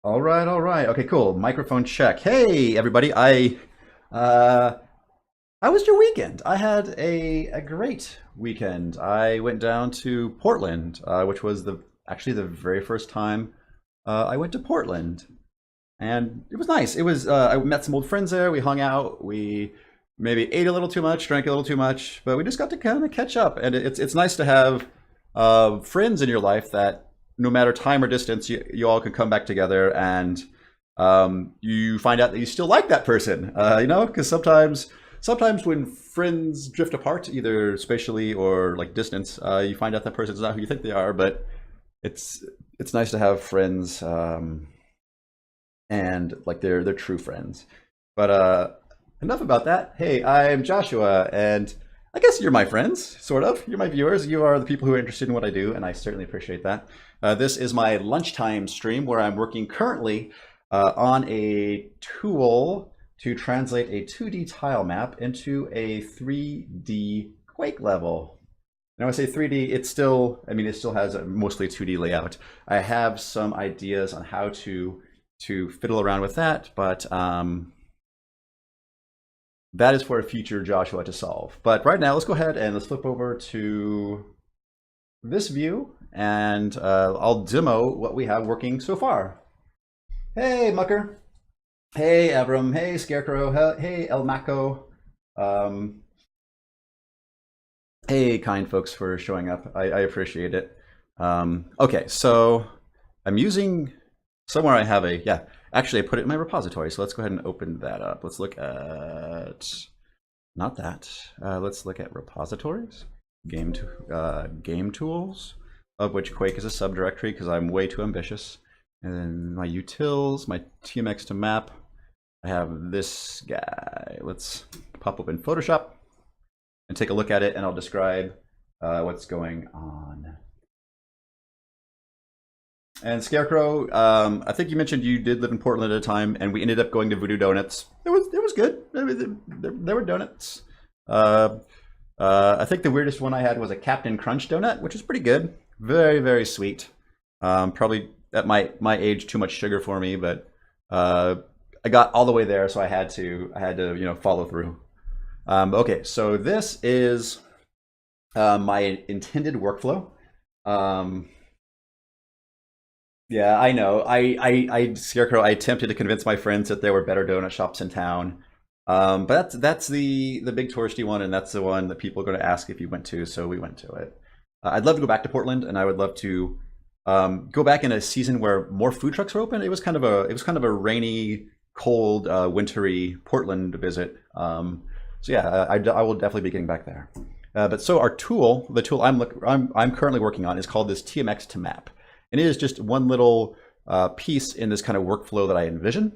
All right, all right. Okay, cool. Microphone check. Hey, everybody. Uh, how was your weekend? I had a great weekend. I went down to Portland, which was the actually the very first time I went to Portland, and it was nice. It was I met some old friends there. We hung out. We maybe ate a little too much, drank a little too much, but we just got to kind of catch up. And it's nice to have friends in your life that no matter time or distance, you all can come back together and you find out that you still like that person. Because sometimes when friends drift apart, either spatially or like distance, you find out that person's not who you think they are. But it's it's nice to have friends and like they're true friends. But enough about that. Hey, I'm Joshua, and I guess you're my friends, sort of. You're my viewers. You are the people who are interested in what I do, and I certainly appreciate that. This is my lunchtime stream where I'm working currently on a tool to translate a 2D tile map into a 3D Quake level. And when I say 3D, it still has a mostly 2D layout. I have some ideas on how to fiddle around with that, but that is for a future Joshua to solve. But right now, let's go ahead and let's flip over to this view, and I'll demo what we have working so far. Hey, Mucker. Hey, Avram. Hey, Scarecrow. Hey, El Mako. Hey, kind folks for showing up. I appreciate it. Okay, so I'm using somewhere I have actually I put it in my repository. So let's go ahead and open that up. Let's look at, not that. Let's look at repositories, game tools, of which Quake is a subdirectory because I'm way too ambitious. And then my utils, my TMX to map. I have this guy. Let's pop open Photoshop and take a look at it, and I'll describe what's going on. And Scarecrow, I think you mentioned you did live in Portland at a time, and we ended up going to Voodoo Donuts. It was good. There were donuts. I think the weirdest one I had was a Captain Crunch donut, which was pretty good. Very, very sweet. Probably at my age too much sugar for me, but I got all the way there, so I had to follow through. Okay, so this is my intended workflow. Yeah, I know. Scarecrow, I attempted to convince my friends that there were better donut shops in town. But that's the big touristy one, and that's the one that people are going to ask if you went to, so we went to it. I'd love to go back to Portland, and I would love to go back in a season where more food trucks were open. It was kind of a rainy, cold, wintry Portland visit. So yeah, I will definitely be getting back there. But so our tool, the tool I'm currently working on, is called this TMX to map. And it is just one little piece in this kind of workflow that I envision.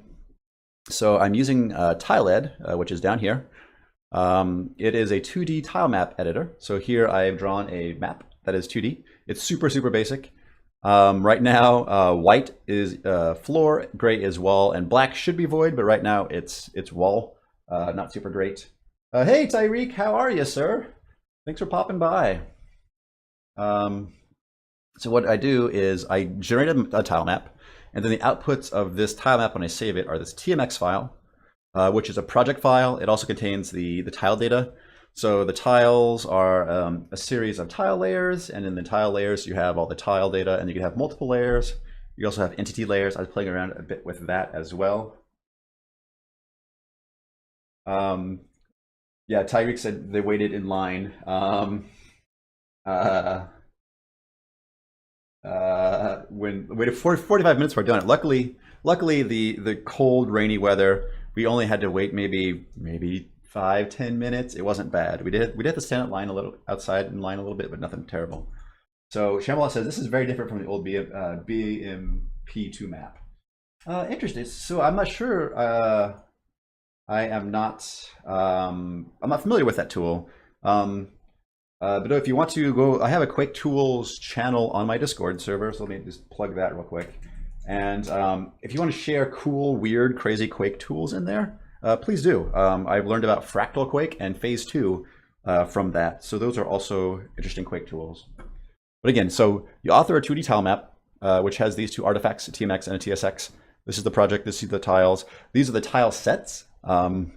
So I'm using TileEd, which is down here. It is a 2D tile map editor. So here I've drawn a map that is 2D. It's super, super basic. Right now, white is floor, gray is wall, and black should be void, but right now it's wall. Not super great. Hey, Tyreek, how are you, sir? Thanks for popping by. So what I do is I generate a tile map, and then the outputs of this tile map when I save it are this TMX file, which is a project file. It also contains the tile data. So the tiles are a series of tile layers, and in the tile layers you have all the tile data, and you can have multiple layers. You also have entity layers. I was playing around a bit with that as well. Yeah, Tyreek said they waited in line. When waited 45 minutes for donut. Luckily the cold, rainy weather, we only had to wait maybe 5-10 minutes. It wasn't bad. We did have to stand outside in line a little bit, but nothing terrible. So Shambhala says this is very different from the old BMP2 map. Interesting. So I'm not sure. I'm not familiar with that tool. But if you want to go, I have a Quake Tools channel on my Discord server, so let me just plug that real quick. And if you want to share cool, weird, crazy Quake tools in there, please do. I've learned about Fractal Quake and Phase 2 from that, so those are also interesting Quake tools. But again, so you author a 2D tile map, which has these two artifacts, a TMX and a TSX. This is the project. This is the tiles. These are the tile sets. And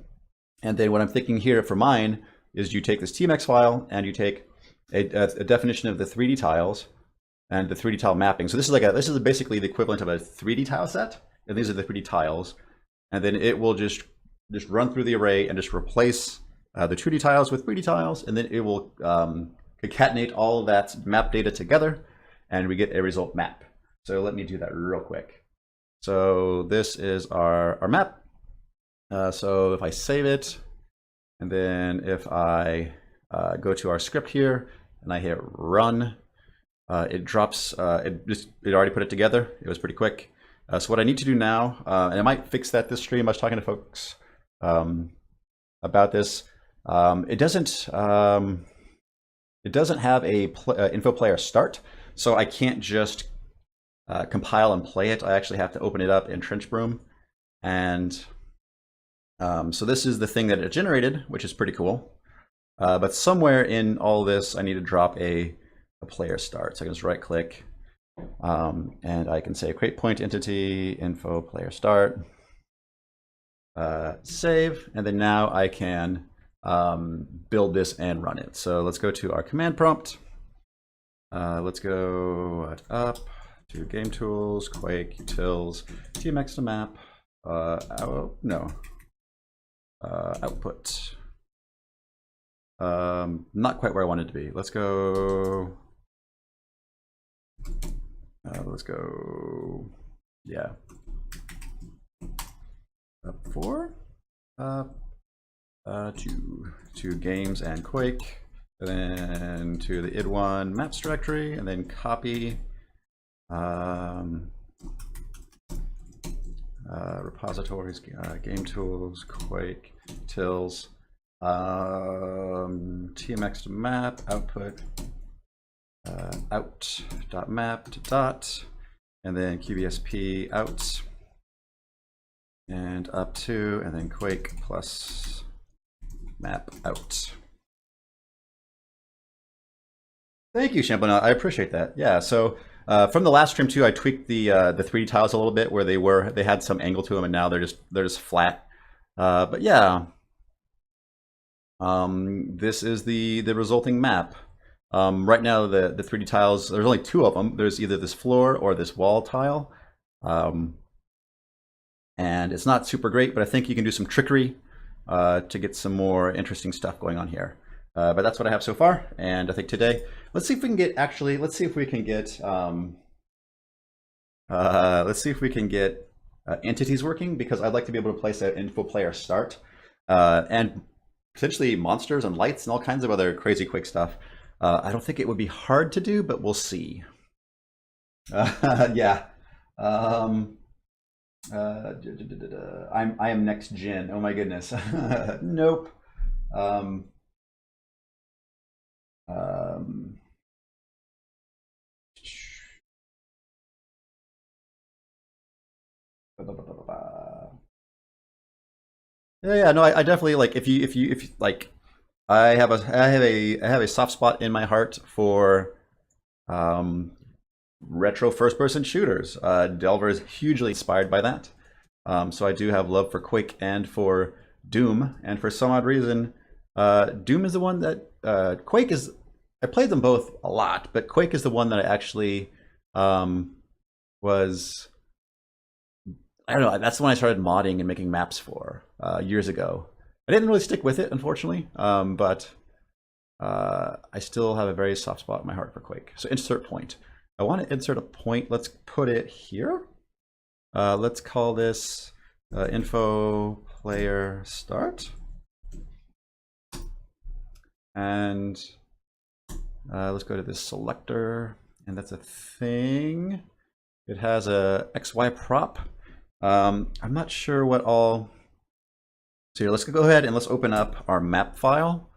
then what I'm thinking here for mine is you take this TMX file and you take a definition of the 3D tiles and the 3D tile mapping. So this is basically the equivalent of a 3D tile set, and these are the 3D tiles. And then it will just run through the array and just replace the 2D tiles with 3D tiles, and then it will concatenate all of that map data together, and we get a result map. So let me do that real quick. So this is our map. So if I save it, and then if I go to our script here and I hit run, it drops, it already put it together. It was pretty quick. So what I need to do now, and I might fix that this stream, I was talking to folks about this. It doesn't have a info player start, so I can't just compile and play it. I actually have to open it up in Trench Broom, and so this is the thing that it generated, which is pretty cool. But somewhere in all this, I need to drop a player start. So I can just right click, and I can say create point entity info player start, save, and then now I can build this and run it. So let's go to our command prompt. Let's go up to game tools, Quake, utils, TMX to map, output. Not quite where I wanted to be. Let's go. Yeah. Up 4. To games and Quake, and then to the id1 maps directory, and then copy repositories, game tools, Quake, tils, TMX to map, output, out.map to dot, and then QBSP out, and up to, and then Quake plus map out. Thank you, Champlain. I appreciate that. Yeah, so from the last stream too, I tweaked the 3D tiles a little bit where they had some angle to them, and now they're just flat. But yeah, this is the resulting map. Right now, the 3D tiles, there's only 2 of them. There's either this floor or this wall tile, and it's not super great, but I think you can do some trickery to get some more interesting stuff going on here. But that's what I have so far, and I think today, let's see if we can get entities working, because I'd like to be able to place that info player start, and potentially monsters and lights and all kinds of other crazy quick stuff. I don't think it would be hard to do, but we'll see. Yeah. I am next gen. Oh my goodness. Nope. Yeah, no, I definitely like if you like, I have a soft spot in my heart for retro first-person shooters. Delver is hugely inspired by that. So I do have love for Quake and for Doom, and for some odd reason, Doom is the one that Quake is. I played them both a lot, but Quake is the one that I actually was. I don't know. That's the one I started modding and making maps for years ago. I didn't really stick with it, unfortunately, but I still have a very soft spot in my heart for Quake. So insert point. I want to insert a point. Let's put it here. Let's call this info player start. And let's go to this selector, and that's a thing. It has a XY prop. I'm not sure what all. So here, let's go ahead and let's open up our map file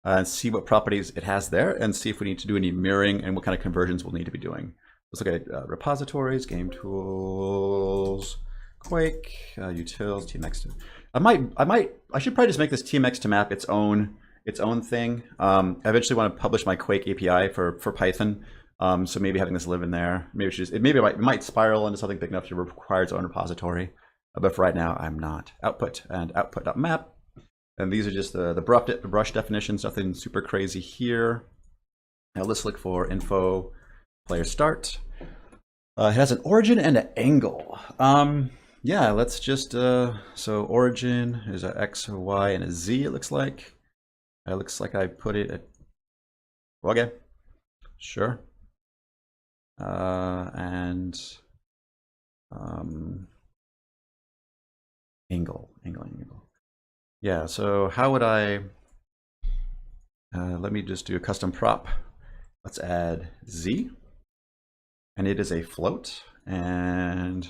and see what properties it has there, and see if we need to do any mirroring and what kind of conversions we'll need to be doing. Let's look at repositories, game tools, Quake, utils, TMX. I should probably just make this TMX to map its own thing. I eventually want to publish my Quake API for Python, So maybe having this live in there, maybe it might spiral into something big enough to require its own repository. But for right now, I'm not. Output and output.map. And these are just the brush definitions, nothing super crazy here. Now let's look for info player start. It has an origin and an angle. Yeah, let's just, so origin is a X, a Y, and a Z, it looks like. It looks like I put it at, okay, sure. And angle. Yeah, so how would I, let me just do a custom prop. Let's add Z, and it is a float, and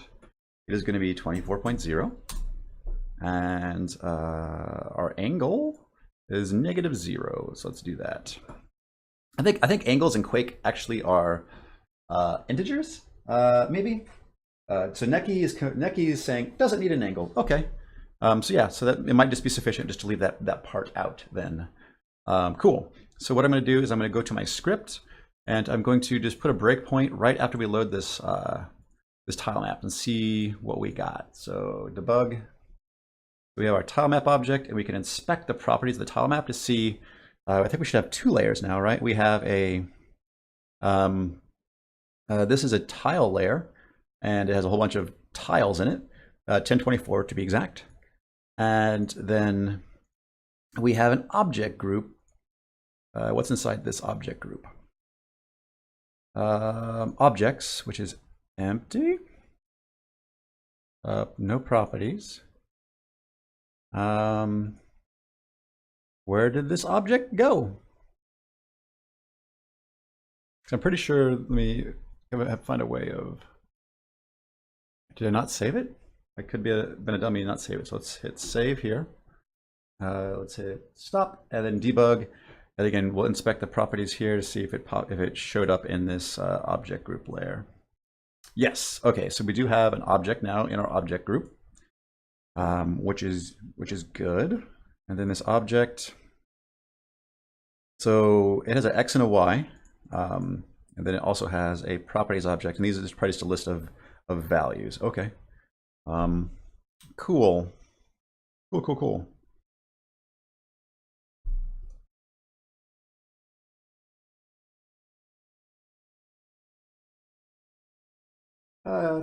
it is going to be 24.0, and our angle is -0. So let's do that. I think angles in Quake actually are integers, maybe. So Neki is saying doesn't need an angle. Okay. So yeah, so that it might just be sufficient just to leave that part out then. Cool. So what I'm going to do is I'm going to go to my script, and I'm going to just put a breakpoint right after we load this this tile map and see what we got. So debug. We have our tile map object, and we can inspect the properties of the tile map to see. I think we should have 2 layers now, right? We have a this is a tile layer, and it has a whole bunch of tiles in it, 1024 to be exact. And then we have an object group. What's inside this object group? Objects, which is empty. No properties. Where did this object go? I'm pretty sure, let me find a way of, did I not save it? I could be been a dummy and not save it. So let's hit save here. Let's hit stop and then debug. And again, we'll inspect the properties here to see if it showed up in this object group layer. Yes. Okay. So we do have an object now in our object group, which is good. And then this object. So it has an X and a Y, and then it also has a properties object. And these are just probably just a list of values. Okay. Cool.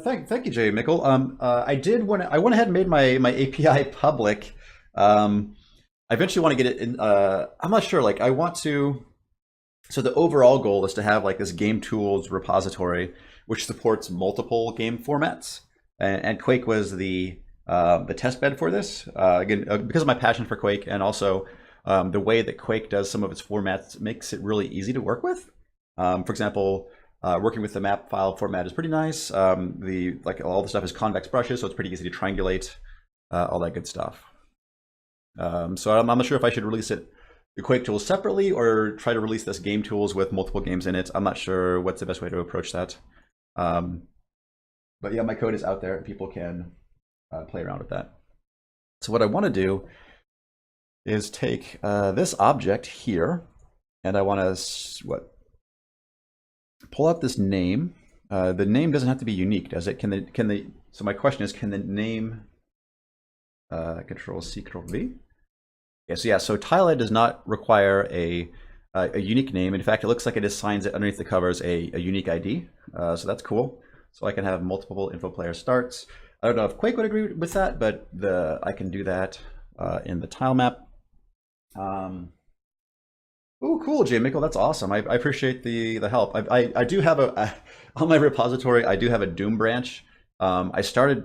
Thank you, Jay Mickle. I went ahead and made my API public. I eventually want to get it in. I'm not sure. Like I want to. So the overall goal is to have like this game tools repository, which supports multiple game formats. And Quake was the test bed for this. Again, because of my passion for Quake, and also the way that Quake does some of its formats makes it really easy to work with. For example, working with the map file format is pretty nice. Like all the stuff is convex brushes, so it's pretty easy to triangulate, all that good stuff. So I'm not sure if I should release the Quake tools separately or try to release this game tools with multiple games in it. I'm not sure what's the best way to approach that. But yeah, my code is out there and people can play around with that. So what I want to do is take this object here, and I want to pull out this name. The name doesn't have to be unique, does it? So my question is, can the name Control C, Control V? Yeah, so TileEd does not require a unique name. In fact, it looks like it assigns it underneath the covers a unique ID. So that's cool. So I can have multiple info player starts. I don't know if Quake would agree with that, but I can do that in the tile map. Oh, cool, Jay Mickle. That's awesome. I appreciate the help. I do have on my repository. I do have a Doom branch. I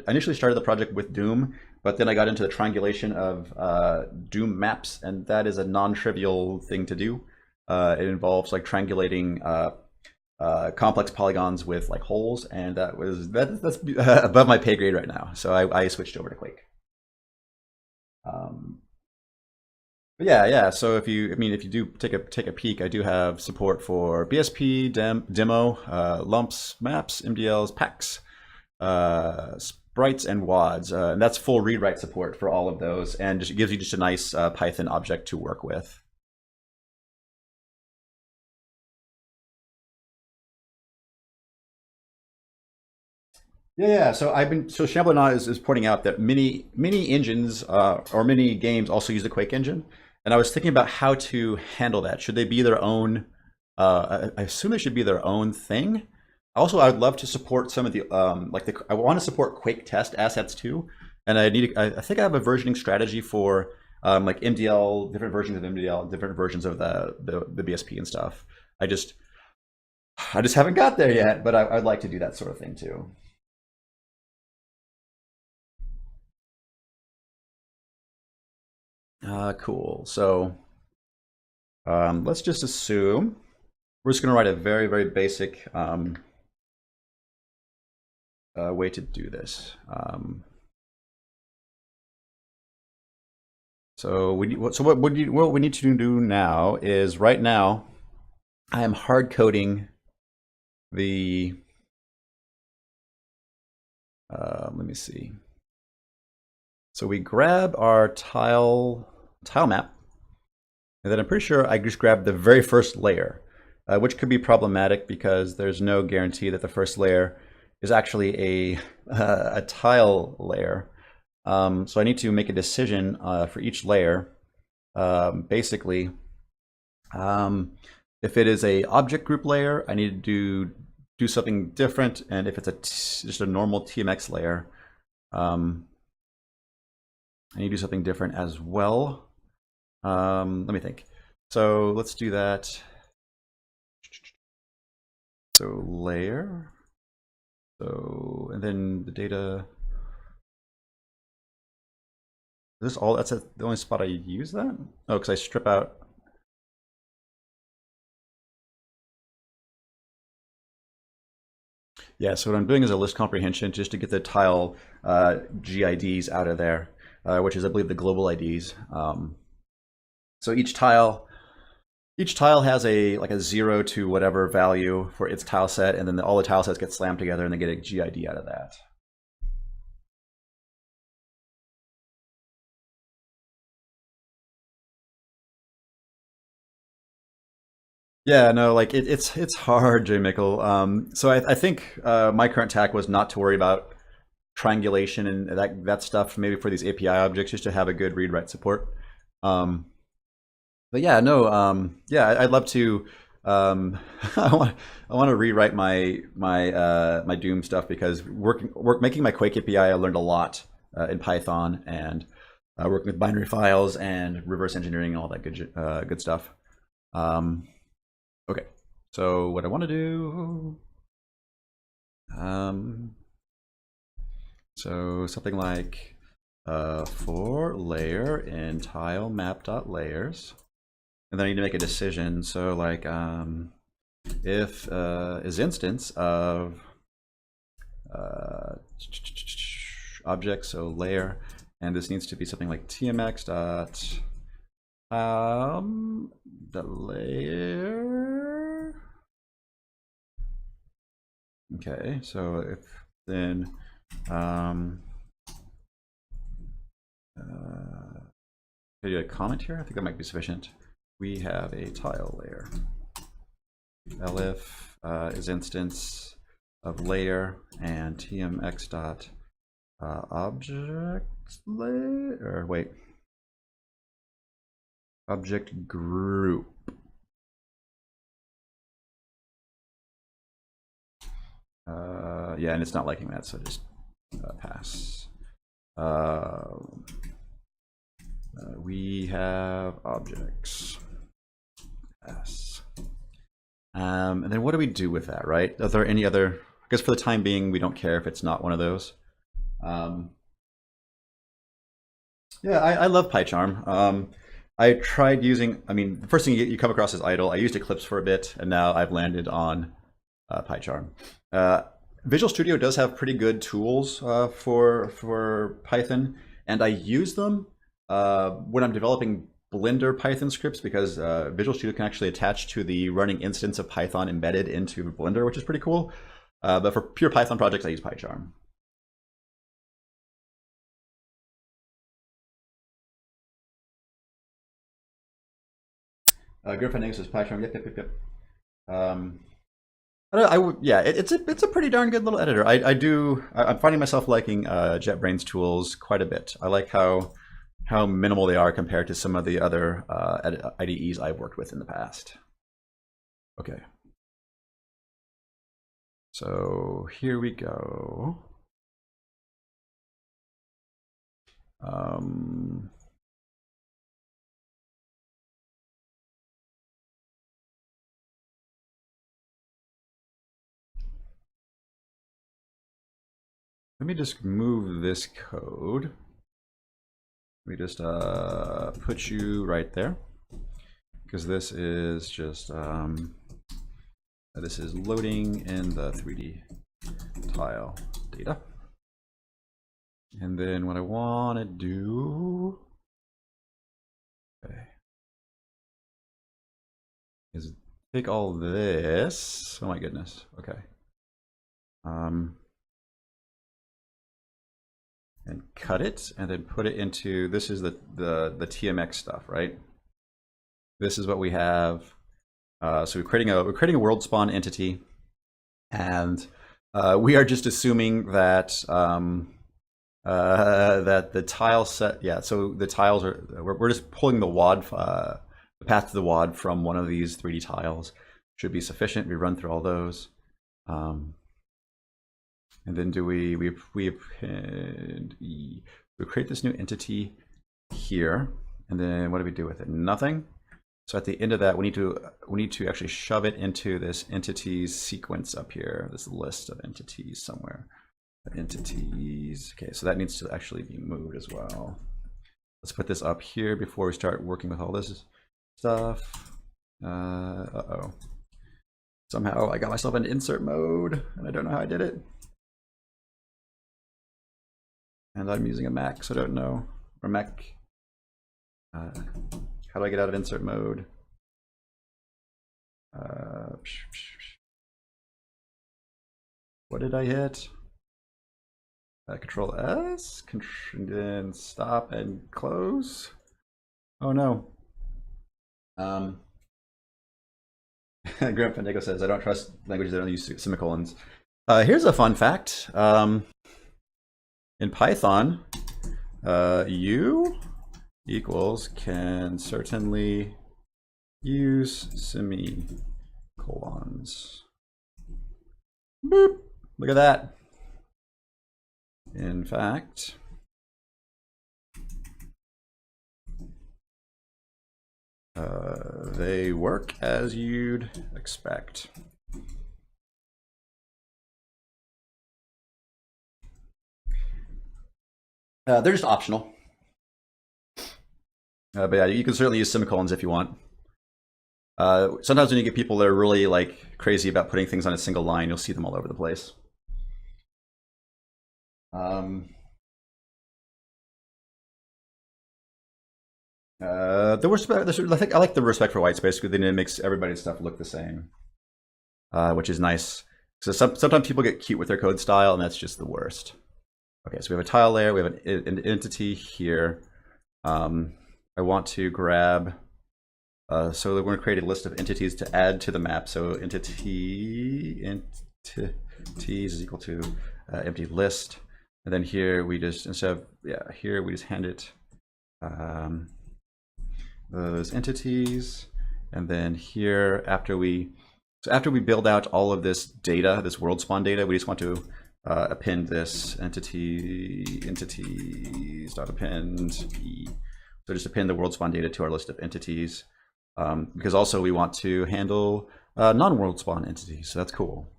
initially started the project with Doom, but then I got into the triangulation of Doom maps, and that is a non-trivial thing to do. It involves like triangulating complex polygons with like holes, and that's above my pay grade right now. So I switched over to Quake. But yeah. So if you do take a peek, I do have support for BSP, demo, lumps, maps, MDLs, packs, sprites, and WADs, and that's full read-write support for all of those, and it gives you just a nice Python object to work with. Yeah. So Shambler is pointing out that many engines or many games also use the Quake engine, and I was thinking about how to handle that. Should they be their own? I assume they should be their own thing. Also, I would love to support some of the I want to support Quake test assets too, and I think I have a versioning strategy for like MDL, different versions of MDL, different versions of the BSP and stuff. I just haven't got there yet, but I'd like to do that sort of thing too. Cool. So let's just assume we're just going to write a very basic way to do this. So what we need to do now is right now I am hard coding the let me see. So we grab our tile map, and then I'm pretty sure I just grabbed the very first layer, which could be problematic because there's no guarantee that the first layer is actually a tile layer. So I need to make a decision for each layer. Basically, if it is a object group layer, I need to do something different, and if it's just a normal TMX layer, I need to do something different as well. Let me think. So let's do that. So layer. So, and then the data. Is this all? That's the only spot I use that? Oh, because I strip out. Yeah, so what I'm doing is a list comprehension just to get the tile GIDs out of there, which is, I believe, the global IDs. So each tile has a 0 to whatever value for its tile set, and then all the tile sets get slammed together and they get a GID out of that. Yeah, no, like it's hard, J. Mickle. So I think my current tack was not to worry about triangulation and that stuff, maybe for these API objects, just to have a good read-write support. But yeah, no, yeah, I'd love to. I want to rewrite my Doom stuff because making my Quake API, I learned a lot in Python and working with binary files and reverse engineering and all that good stuff. Okay, so what I want to do, so something like for layer in tile map.layers. And then I need to make a decision. So like if is instance of object, so layer, and this needs to be something like TMX dot the layer. Okay, so if then can I do a comment here? I think that might be sufficient. We have a tile layer. elif is instance of layer and tmx dot object layer, or wait, object group. Yeah, and it's not liking that, so just pass. We have objects. Yes. And then what do we do with that, right? Are there any other, I guess for the time being, we don't care if it's not one of those. Yeah, I love PyCharm. I tried using, I mean, the first thing you come across is idle. I used Eclipse for a bit, and now I've landed on PyCharm. Visual Studio does have pretty good tools for Python, and I use them when I'm developing Blender Python scripts because Visual Studio can actually attach to the running instance of Python embedded into Blender, which is pretty cool. But for pure Python projects, I use PyCharm. Griffin says PyCharm. Yep. Yeah, it's a pretty darn good little editor. I'm finding myself liking JetBrains tools quite a bit. I like how minimal they are compared to some of the other IDEs I've worked with in the past. Okay. So here we go. Let me just move this code. Let me just put you right there, because this is just this is loading in the 3D tile data. And then what I want to do, okay, is take all this. Oh my goodness. Okay. And cut it, and then put it into, this is the TMX stuff, right? This is what we have. So we're creating a world spawn entity, and we are just assuming that that the tile set, yeah. So the tiles are, we're just pulling the WAD, the path to the WAD from one of these 3D tiles. Should be sufficient. We run through all those. And then we create this new entity here, and then what do we do with it? Nothing. So at the end of that, we need to actually shove it into this entities sequence up here, this list of entities somewhere. Entities. Okay, so that needs to actually be moved as well. Let's put this up here before we start working with all this stuff. Uh-oh. Somehow I got myself in insert mode, and I don't know how I did it. And I'm using a Mac, so I don't know. Or Mac. How do I get out of insert mode? What did I hit? Control S, and then stop and close. Oh no. Graham Fandango says, I don't trust languages that don't use semicolons. Here's a fun fact. In Python, U equals can certainly use semicolons. Boop. Look at that. In fact, they work as you'd expect. They're just optional. But yeah, you can certainly use semicolons if you want. Sometimes when you get people that are really like crazy about putting things on a single line, you'll see them all over the place. I like the respect for white space, because then it makes everybody's stuff look the same, which is nice. So sometimes people get cute with their code style, and that's just the worst. Okay, so we have a tile layer, we have an entity here. I want to grab, so we're going to create a list of entities to add to the map. So entities is equal to empty list. And then here we just, instead of, yeah, here we just hand it those entities. And then here, after we build out all of this data, this world spawn data, we just want to append this entities.append e. So just append the world spawn data to our list of entities, because also we want to handle non-world spawn entities. So that's cool.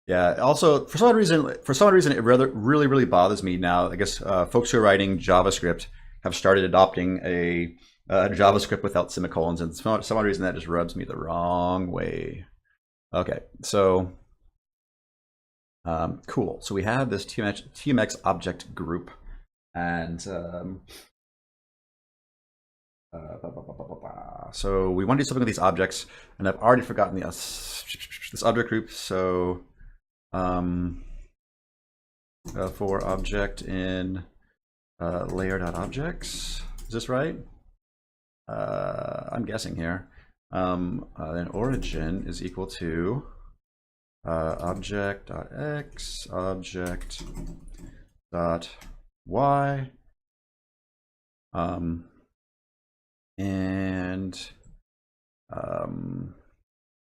Yeah. Also, for some reason, it really bothers me now. I guess folks who are writing JavaScript have started adopting a JavaScript without semicolons, and for some reason that just rubs me the wrong way. Okay, so cool. So we have this TMX Object Group, and so we want to do something with these objects, and I've already forgotten this object group. So for object in layer.objects. Is this right? I'm guessing here. Then origin is equal to object.x, object.y,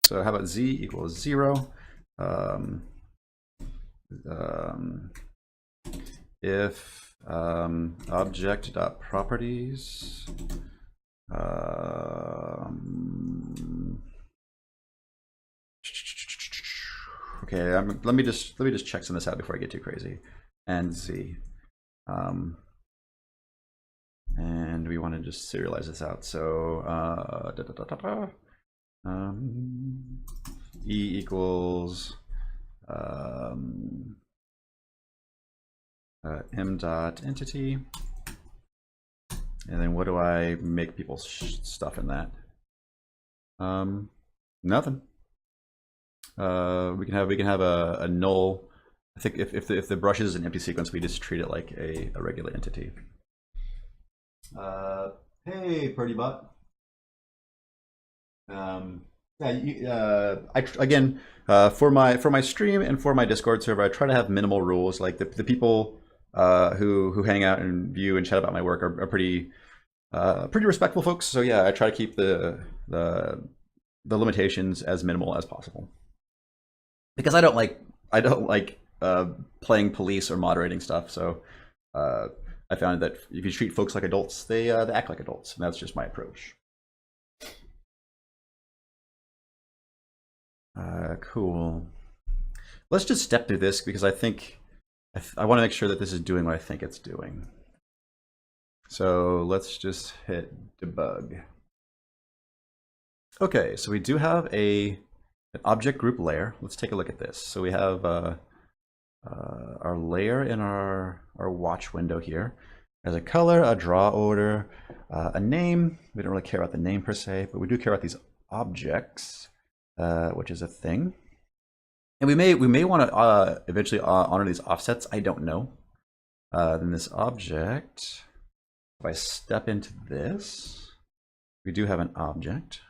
so how about z equals 0? If object.properties okay, let me just check some of this out before I get too crazy. And z, and we want to just serialize this out. So e equals m dot entity, and then what do I make people stuff in that? Nothing. We can have a null. I think if the brush is an empty sequence, we just treat it like a regular entity. Hey, Purdy Bot. Yeah, again, for my stream and for my Discord server, I try to have minimal rules. Like the people who hang out and view and chat about my work are pretty respectful folks. So yeah, I try to keep the limitations as minimal as possible, because I don't like playing police or moderating stuff. So I found that if you treat folks like adults, they act like adults, and that's just my approach. Cool. Let's just step through this because I think I want to make sure that this is doing what I think it's doing. So let's just hit debug. Okay, so we do have an object group layer. Let's take a look at this. So we have our layer in our watch window here. There's a color, a draw order, a name. We don't really care about the name per se, but we do care about these objects, which is a thing. And we may want to eventually honor these offsets. I don't know. Then this object, if I step into this, we do have an object.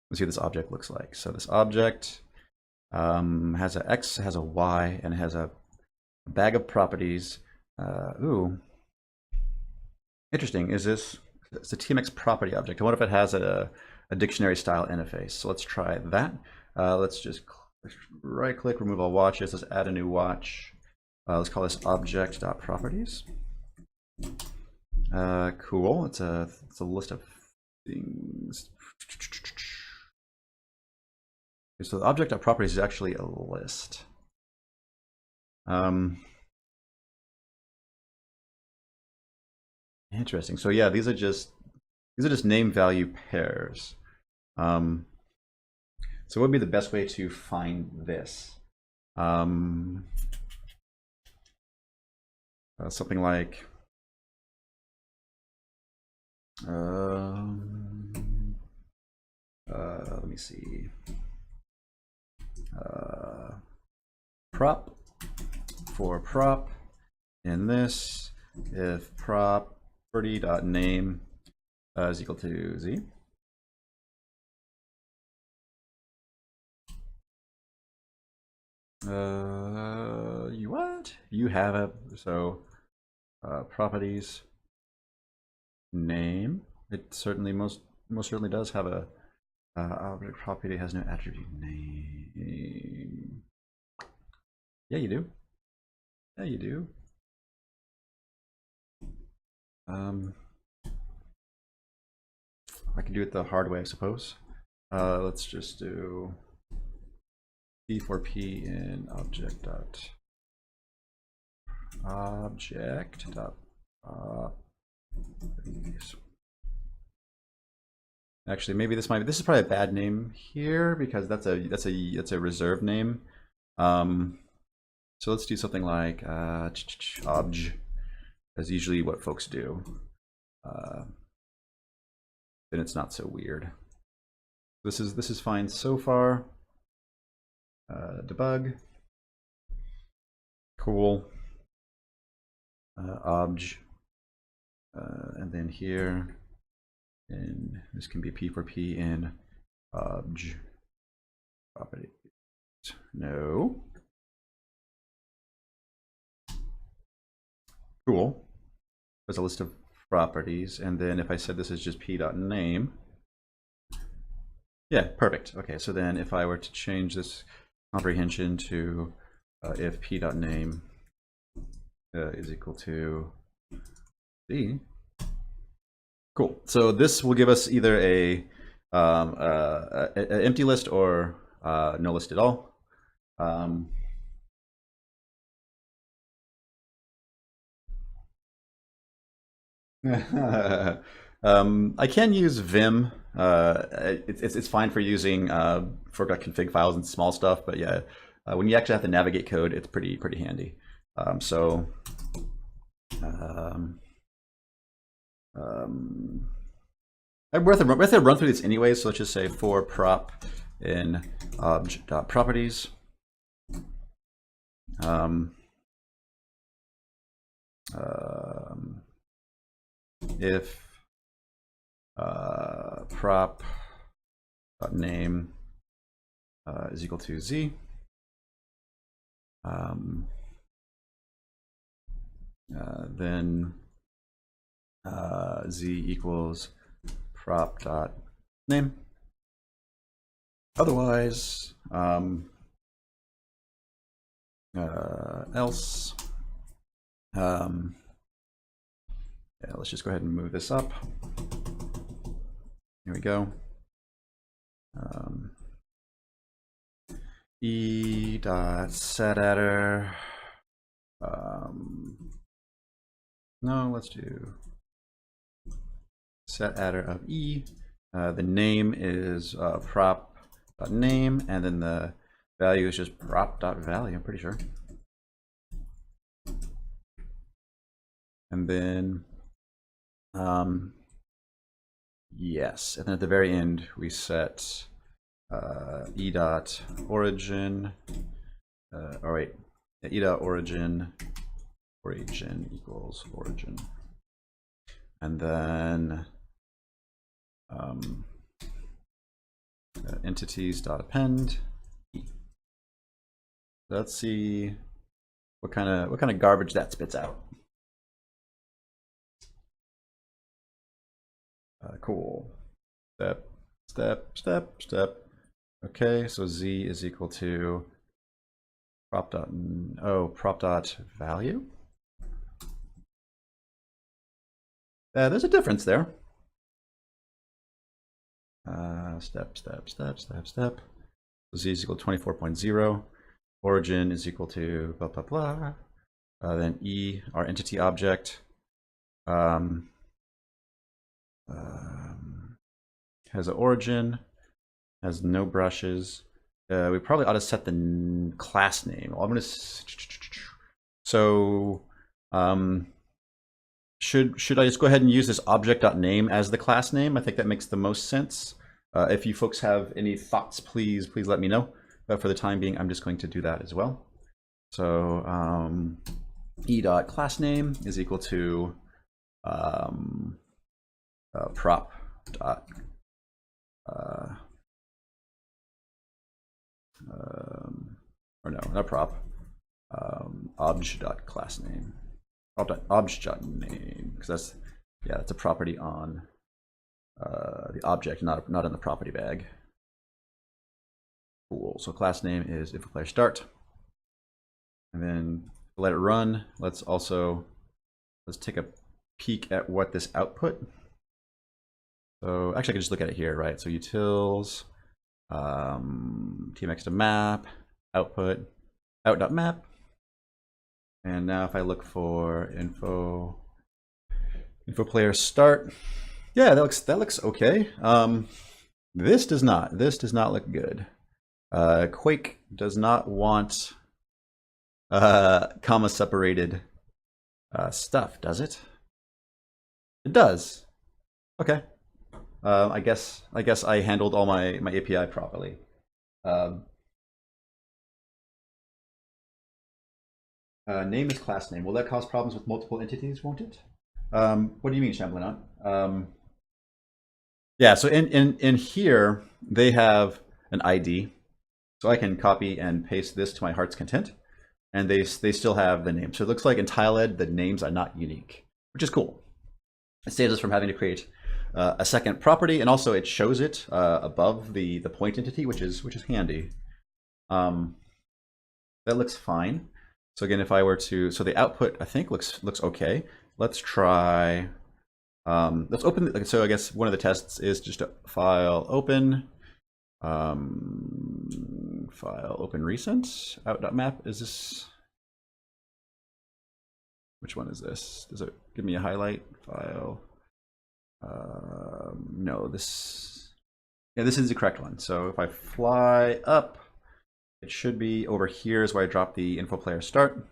Let's see what this object looks like. So this object has an X, has a Y, and it has a bag of properties. Ooh, interesting. It's a TMX property object. I wonder if it has a dictionary style interface. So let's try that. Let's just right click, remove all watches. Let's add a new watch. Let's call this object.properties. Cool. It's a list of things. Okay, so the object.properties is actually a list. Interesting. So yeah, these are just name value pairs. So what would be the best way to find this? Something like let me see. Prop for prop in this, if property.name is equal to z. You what? You have a properties name. It certainly most certainly does have a object property has no attribute name. Yeah, you do. Yeah, you do. I can do it the hard way, I suppose. Let's just do p4p in object. Actually, maybe this is probably a bad name here because that's a reserved name. So let's do something like obj. That's usually what folks do. Then it's not so weird. This is fine so far. Debug. Cool. Obj And then here, and this can be P for P in obj property. No. Cool. There's a list of properties, and then if I said this is just p.name, yeah, perfect. Okay, so then if I were to change this comprehension to if p.name is equal to c, cool. So this will give us either a empty list or no list at all. I can use Vim. It's fine for using for config files and small stuff, but yeah, when you actually have to navigate code, it's pretty handy. I'm worth to run through these anyway. So let's just say for prop in obj.properties. If prop name is equal to z, then z equals prop dot name. Otherwise, else. Yeah, let's just go ahead and move this up. Here we go. E dot setAttr. No, let's do setAttr of E. The name is prop.name, and then the value is just prop.value, I'm pretty sure. And then yes, and then at the very end we set e dot origin. All right, e dot origin equals origin, and then entities dot append e. Let's see what kind of garbage that spits out. Cool. Step. Okay, so z is equal to prop dot value. There's a difference there. Step. So z is equal to 24.0. Origin is equal to blah blah blah. Then e, our entity object, has an origin, has no brushes. We probably ought to set the class name. I'm gonna. So, should I just go ahead and use this object.name as the class name? I think that makes the most sense. If you folks have any thoughts, please let me know. But for the time being, I'm just going to do that as well. So e.className is equal to prop dot or no, not prop, obj.className, obj.name, because that's a property on the object, not in the property bag. Cool. So class name is if player start, and then let it run. Let's take a peek at what this output. So actually, I can just look at it here, right? So utils, TMX to map, output, out.map. And now if I look for info player start, yeah, that looks okay. This does not look good. Quake does not want comma separated stuff, does it? It does. Okay. I guess I handled all my API properly. Name is class name. Will that cause problems with multiple entities, won't it? What do you mean, Champlain? Yeah, so in here they have an ID, so I can copy and paste this to my heart's content, and they still have the name. So it looks like in TileEd the names are not unique, which is cool. It saves us from having to create a second property, and also it shows it above the point entity, which is handy. That looks fine. So again, if I were to, so the output I think looks okay. Let's try. Let's open. So I guess one of the tests is just a file open. File open recent out.map. Is this? Which one is this? Does it give me a highlight file? No, this. Yeah, this is the correct one. So if I fly up, it should be over here is where I drop the info player start.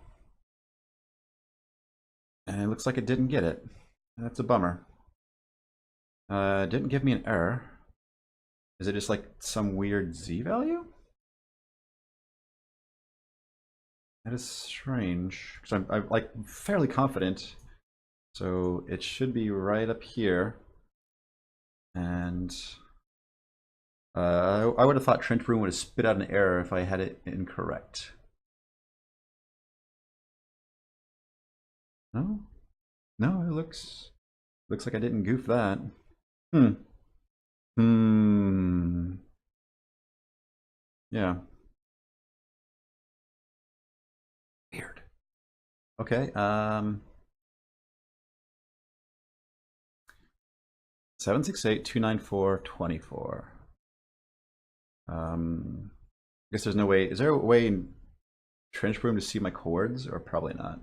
And it looks like it didn't get it. That's a bummer. It didn't give me an error. Is it just like some weird Z value? That is strange, because I'm like fairly confident. So it should be right up here. And I would have thought Trent Broom would have spit out an error if I had it incorrect. No, no, it looks like I didn't goof that. Yeah. Weird. Okay. 768-294-24. I guess there's no way. Is there a way in Trench Broom to see my chords, or probably not?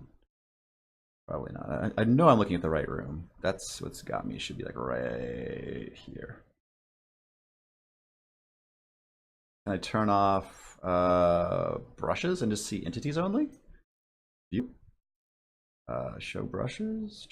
Probably not. I know I'm looking at the right room. That's what's got me. It should be like right here. Can I turn off brushes and just see entities only? View. Show brushes.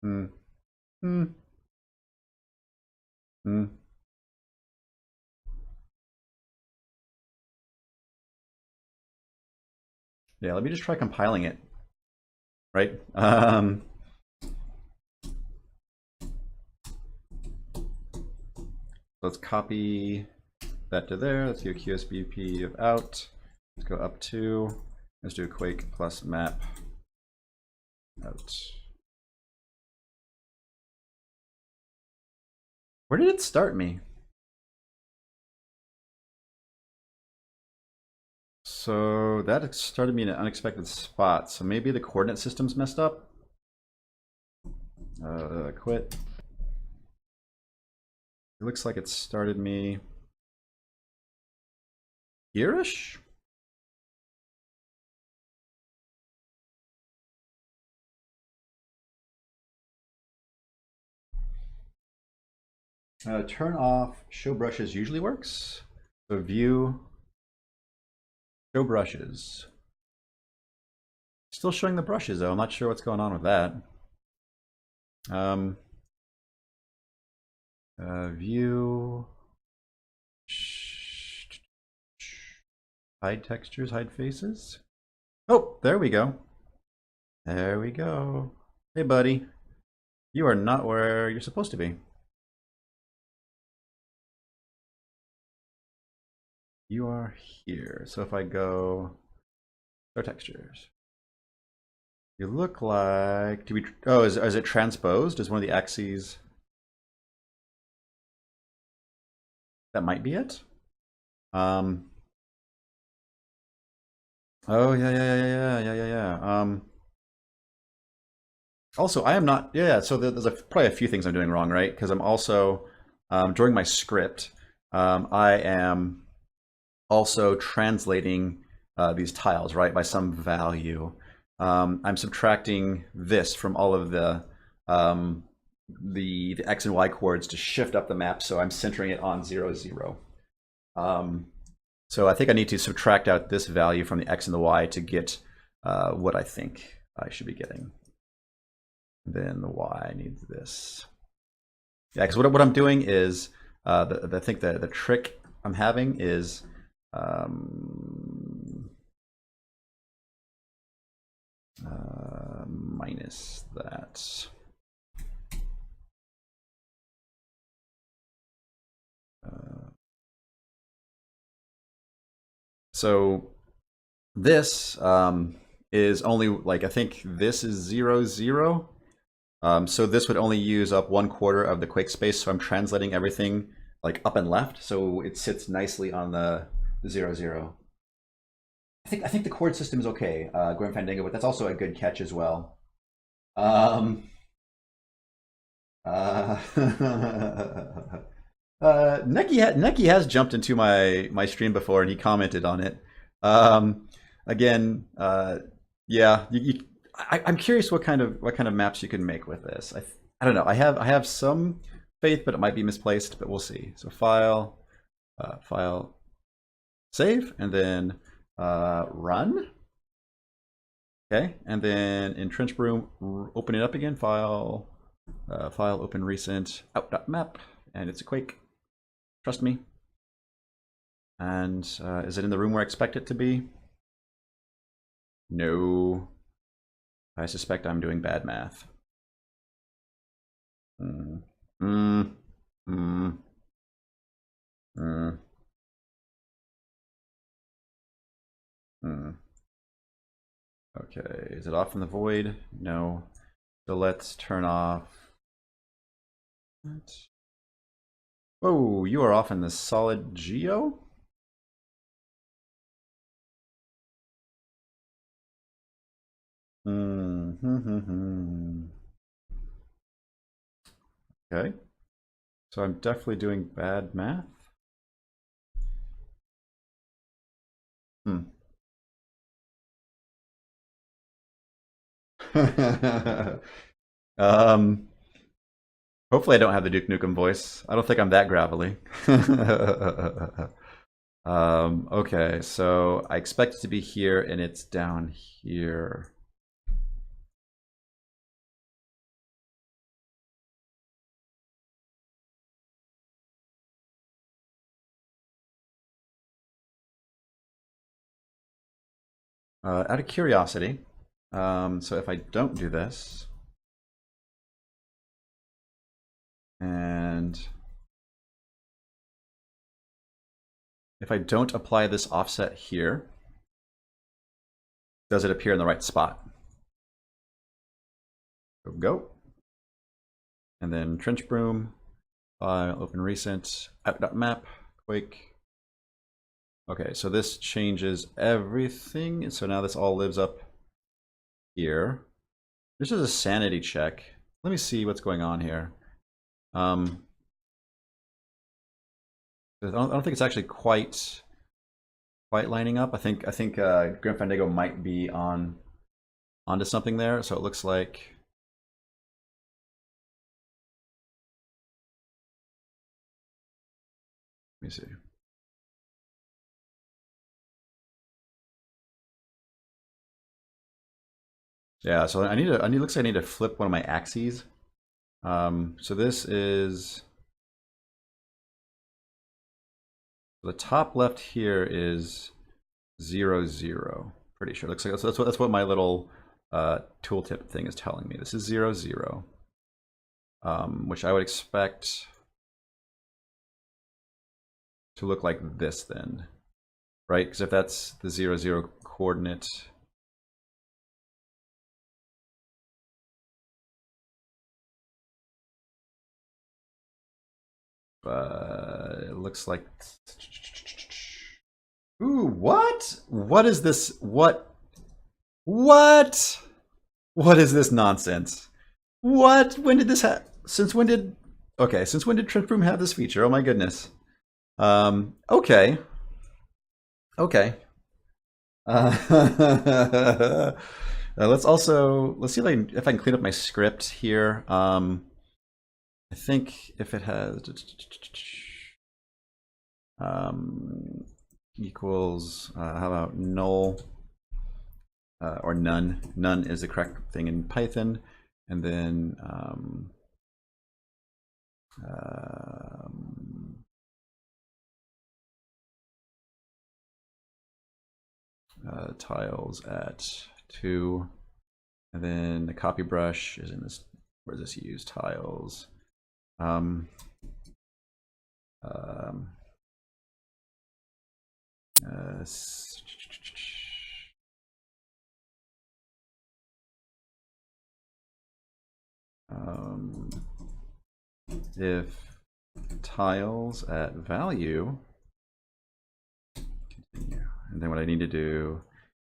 Hmm. Hmm. Hmm. Yeah, let me just try compiling it. Right? Let's copy that to there. Let's do a QSBP of out. Let's go up to. Let's do a Quake plus map out. Where did it start me? So that started me in an unexpected spot. So maybe the coordinate system's messed up. Quit. It looks like it started me here-ish? Turn off show brushes usually works. So view, show brushes. Still showing the brushes though. I'm not sure what's going on with that. View, hide textures, hide faces. Oh, there we go. There we go. Hey buddy, you are not where you're supposed to be. You are here. So if I go show textures, you look like, do we, oh, is it transposed? Is one of the axes? That might be it. Oh yeah. Also, I am not, yeah, so there's probably a few things I'm doing wrong, right? Because I'm also, during my script, I am also translating these tiles, right, by some value. I'm subtracting this from all of the X and Y coords to shift up the map, so I'm centering it on 0, 0. So I think I need to subtract out this value from the X and the Y to get what I think I should be getting. Then the Y needs this. Yeah, because what I'm doing is, I think the trick I'm having is, minus that. So this is only like, I think this is 0, 0. So this would only use up 1/4 of the Quake space. So I'm translating everything like up and left, so it sits nicely on the 0, 0. I think the chord system is okay, Grim Fandango, but that's also a good catch as well. Um, uh, Neki has jumped into my stream before, and he commented on it. Um, again, yeah, I'm curious what kind of maps you can make with this. I don't know. I have some faith, but it might be misplaced. But we'll see. So file, file, save, and then run. Okay, and then in Trench Broom, open it up again. File, file, open recent out.map, and it's a Quake. Trust me. And is it in the room where I expect it to be? No. I suspect I'm doing bad math. Mm. Mm. Mm. Mm. Mm. Okay, is it off in the void? No. So let's turn off. Oh, you are off in the solid geo? Okay. So I'm definitely doing bad math. Hmm. um, hopefully I don't have the Duke Nukem voice. I don't think I'm that gravelly. Okay, so I expect it to be here, and it's down here. Out of curiosity, so if I don't do this, and if I don't apply this offset here, does it appear in the right spot? So go. And then Trench Broom, file, open recent, out.map, Quake. Okay, so this changes everything. So now this all lives up here. This is a sanity check. Let me see what's going on here. I don't think it's actually quite lining up. I think Grim Fandango might be onto something there. So it looks like. Let me see. Yeah, so looks like I need to flip one of my axes. So this is the top left here is 0, 0. Pretty sure. Looks like that's what my little tooltip thing is telling me. This is 0, 0, which I would expect to look like this then, right? Because if that's the 0, 0 coordinate. It looks like. Ooh, what? What is this? What? What? What is this nonsense? What? When did this happen? Since when did? Okay, since when did Trench Broom have this feature? Oh my goodness. Okay. Okay. Let's see if I can clean up my script here. I think if it has equals, how about null or none? None is the correct thing in Python, and then Tiles at 2, and then the copy brush is in this. Where does this use? Tiles. If tiles at value, continue. And then what I need to do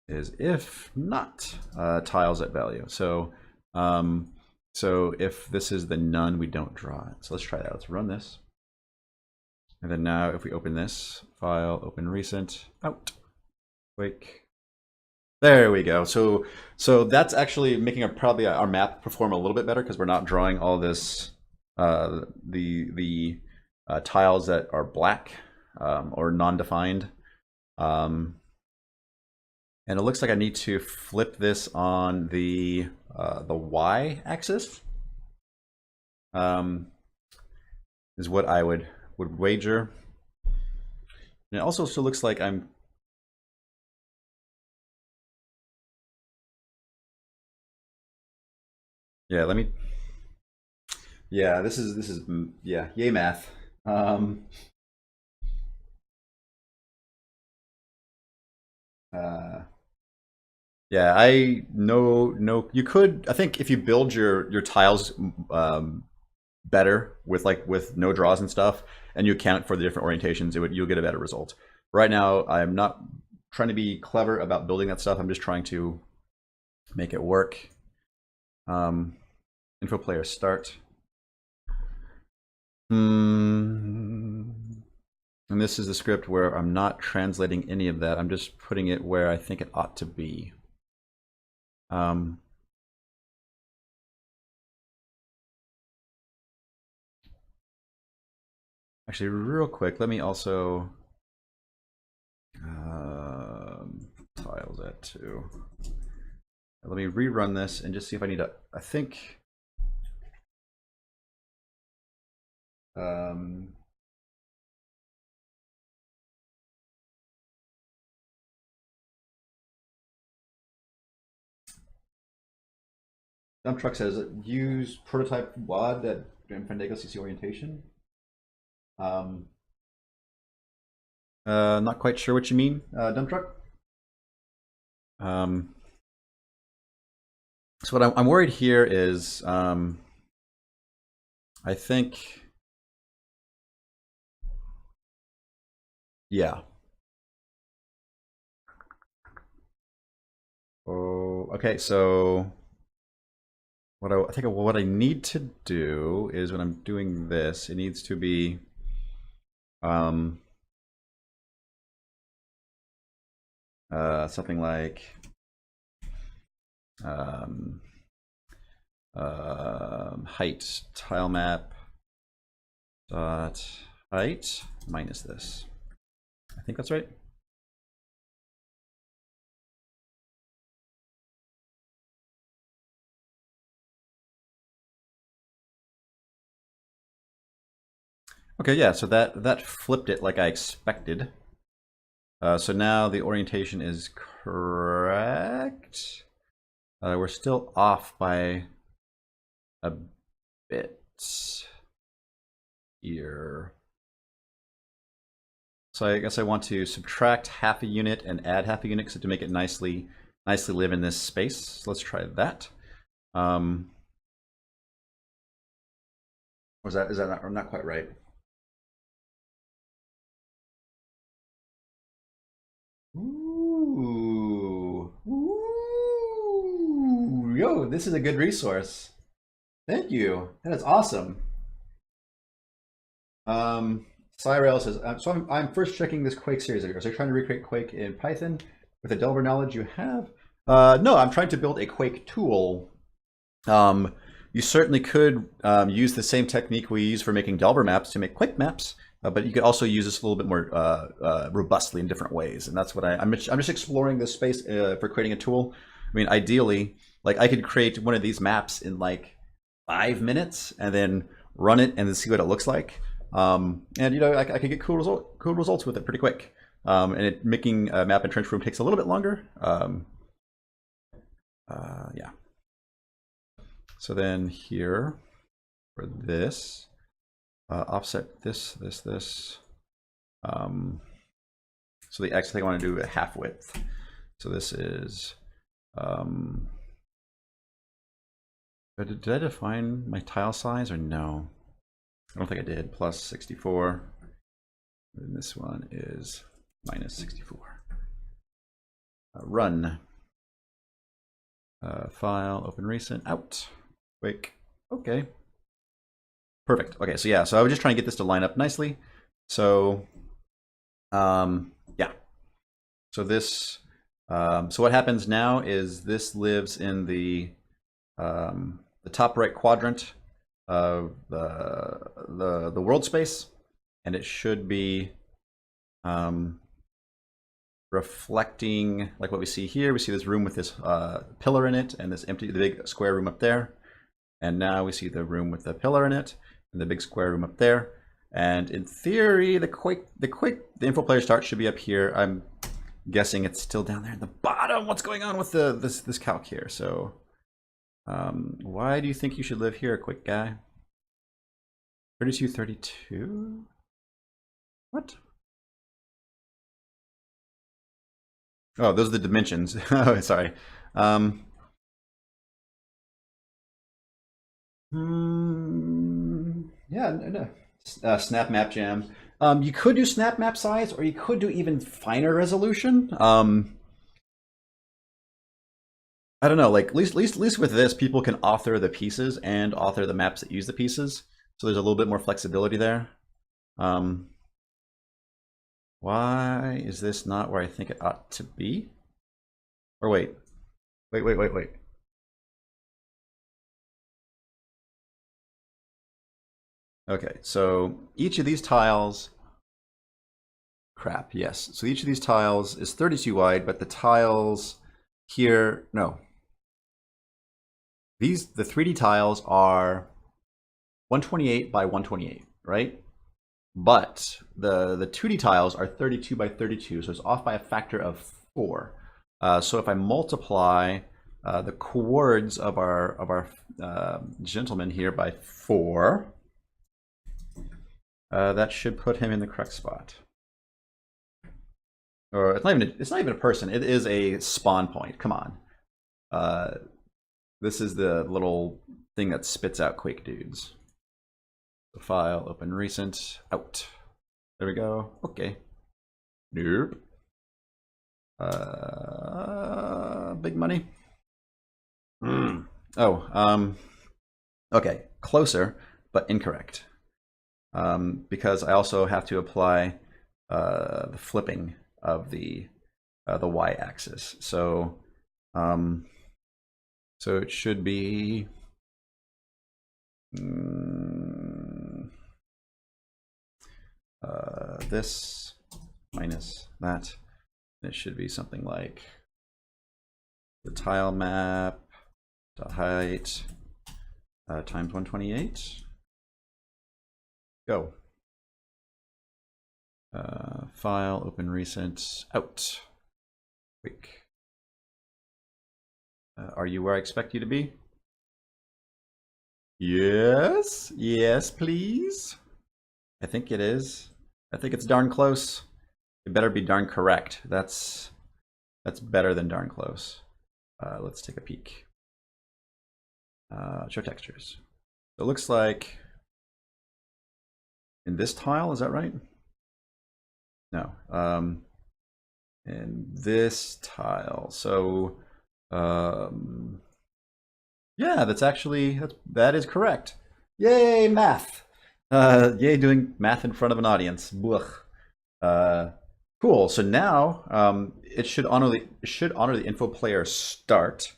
is if not tiles at value. So so if this is the none, we don't draw it. So let's try that. Let's run this. And then now if we open this file, open recent, out, Quake. There we go. So that's actually making probably our map perform a little bit better because we're not drawing all this the tiles that are black or non-defined. And it looks like I need to flip this on the y-axis. Is what I would wager. And it also still looks like I'm. Yeah, let me. Yeah, this is yeah, yay math. Yeah, I no. You could, I think, if you build your tiles better with no draws and stuff, and you account for the different orientations, you'll get a better result. Right now, I'm not trying to be clever about building that stuff. I'm just trying to make it work. Info player start. And this is the script where I'm not translating any of that. I'm just putting it where I think it ought to be. Actually, real quick, let me also tiles at 2. Let me rerun this and just see if I need to. I think dump truck says use prototype WAD that Fandango CC orientation. Not quite sure what you mean, dump truck. So what I'm worried here is I think, yeah. Oh, okay. So I think what I need to do is when I'm doing this, it needs to be something like height tile map dot height minus this. I think that's right. Okay, yeah, so that flipped it like I expected. So now the orientation is correct. We're still off by a bit here. So I guess I want to subtract half a unit and add half a unit to make it nicely live in this space. So let's try that. Is that not quite right? Ooh, yo, this is a good resource. Thank you. That is awesome. Cyril says, so I'm first checking this Quake series. So you're trying to recreate Quake in Python with the Delver knowledge you have? No, I'm trying to build a Quake tool. You certainly could use the same technique we use for making Delver maps to make Quake maps. But you could also use this a little bit more robustly in different ways, and that's what I'm just exploring this space for creating a tool. I mean, ideally, like I could create one of these maps in like 5 minutes, and then run it, and then see what it looks like. And you know, I could get cool results with it pretty quick. And making a map in trench room takes a little bit longer. Yeah. So then here for this, offset this. So the X, I think I want to do a half width. So this is, did I define my tile size or no? I don't think I did. Plus 64. And this one is minus 64. Run. File, open recent, out. Quake. Okay. Perfect. Okay, so yeah, so I was just trying to get this to line up nicely. So, yeah. So this, so what happens now is this lives in the top right quadrant of the world space, and it should be reflecting like what we see here. We see this room with this pillar in it, and this empty, the big square room up there. And now we see the room with the pillar in it, and the big square room up there. And in theory, the info player start should be up here. I'm guessing it's still down there in the bottom. What's going on with this calc here? So why do you think you should live here, quick guy? 3232? What? Oh, those are the dimensions. Oh, sorry. Yeah, no. Snap map jam. You could do snap map size, or you could do even finer resolution. I don't know. Like at least with this, people can author the pieces and author the maps that use the pieces. So there's a little bit more flexibility there. Why is this not where I think it ought to be? Or wait. Okay, so each of these tiles, crap, yes. So each of these tiles is 32 wide, but the tiles here, no. The 3D tiles are 128 by 128, right? But the 2D tiles are 32 by 32, so it's off by a factor of 4. So if I multiply the chords of our gentleman here by 4, that should put him in the correct spot. Or it's not even a person. It is a spawn point. Come on. This is the little thing that spits out Quake dudes. The file, open recent, out. There we go. Okay. Nope. Big money. Oh, okay. Closer, but incorrect. Because I also have to apply the flipping of the y-axis. So so it should be this minus that. It should be something like the tile map dot height times 128. Go. File, open recent, out. Quick. Are you where I expect you to be? Yes. Yes, please. I think it is. I think it's darn close. It better be darn correct. That's better than darn close. Let's take a peek. Show textures. So it looks like in this tile, is that right? No. In this tile. So yeah, that is correct. Yay, math. Yay, doing math in front of an audience. Cool. So now it should honor the info player start,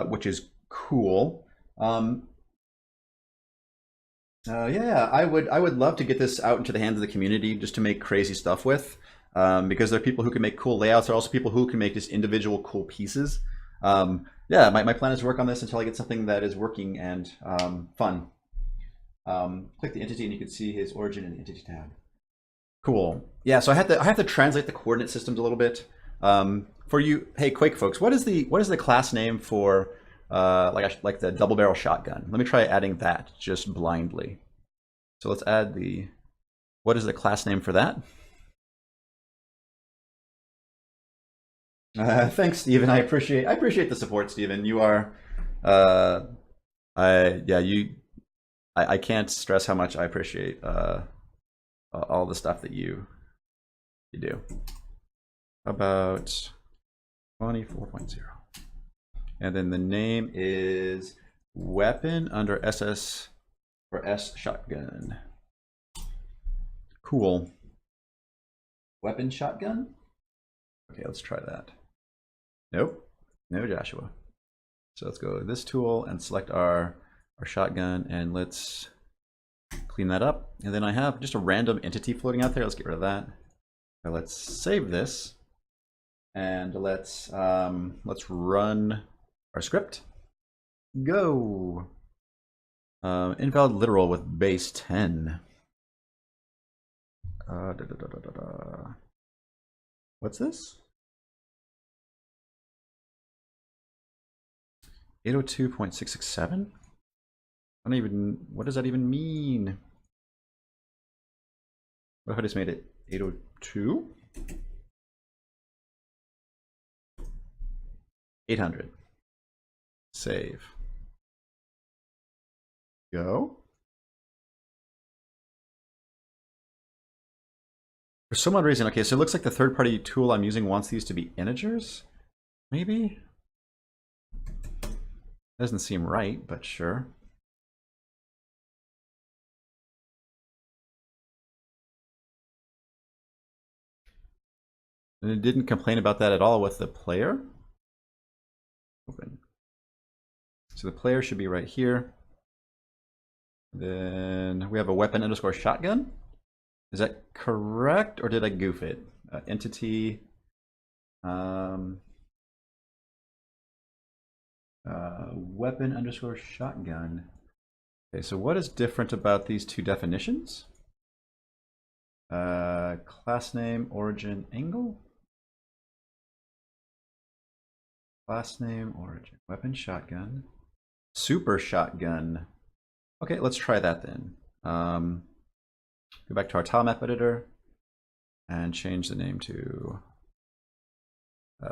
which is cool. Yeah, I would love to get this out into the hands of the community just to make crazy stuff with, because there are people who can make cool layouts. There are also people who can make just individual cool pieces. Yeah, my plan is to work on this until I get something that is working and fun. Click the entity and you can see his origin in the entity tab. Cool. Yeah, so I have to translate the coordinate systems a little bit. For you, hey Quake folks, what is the class name for like the double barrel shotgun? Let me try adding that just blindly. So let's add what is the class name for that? Thanks, Steven. I appreciate the support, Steven. You are I can't stress how much I appreciate all the stuff that you do. About 24.0. And then the name is weapon under SS or S shotgun. Cool. Weapon shotgun? Okay, let's try that. Nope, no Joshua. So let's go to this tool and select our shotgun, and let's clean that up. And then I have just a random entity floating out there. Let's get rid of that. Now let's save this, and let's run our script. Go. Invalid literal with base 10. What's this? 802.667? I don't even, what does that even mean? What if I just made it 802? 800. Save. Go. For some odd reason, okay, so it looks like the third-party tool I'm using wants these to be integers? Maybe? Doesn't seem right, but sure. And it didn't complain about that at all with the player. Open. So the player should be right here. Then we have a weapon underscore shotgun. Is that correct, or did I goof it? Entity. Weapon underscore shotgun. Okay, so what is different about these two definitions? Class name, origin, angle. Class name, origin, weapon, shotgun, super shotgun. Okay, let's try that then. Go back to our tilemap editor and change the name to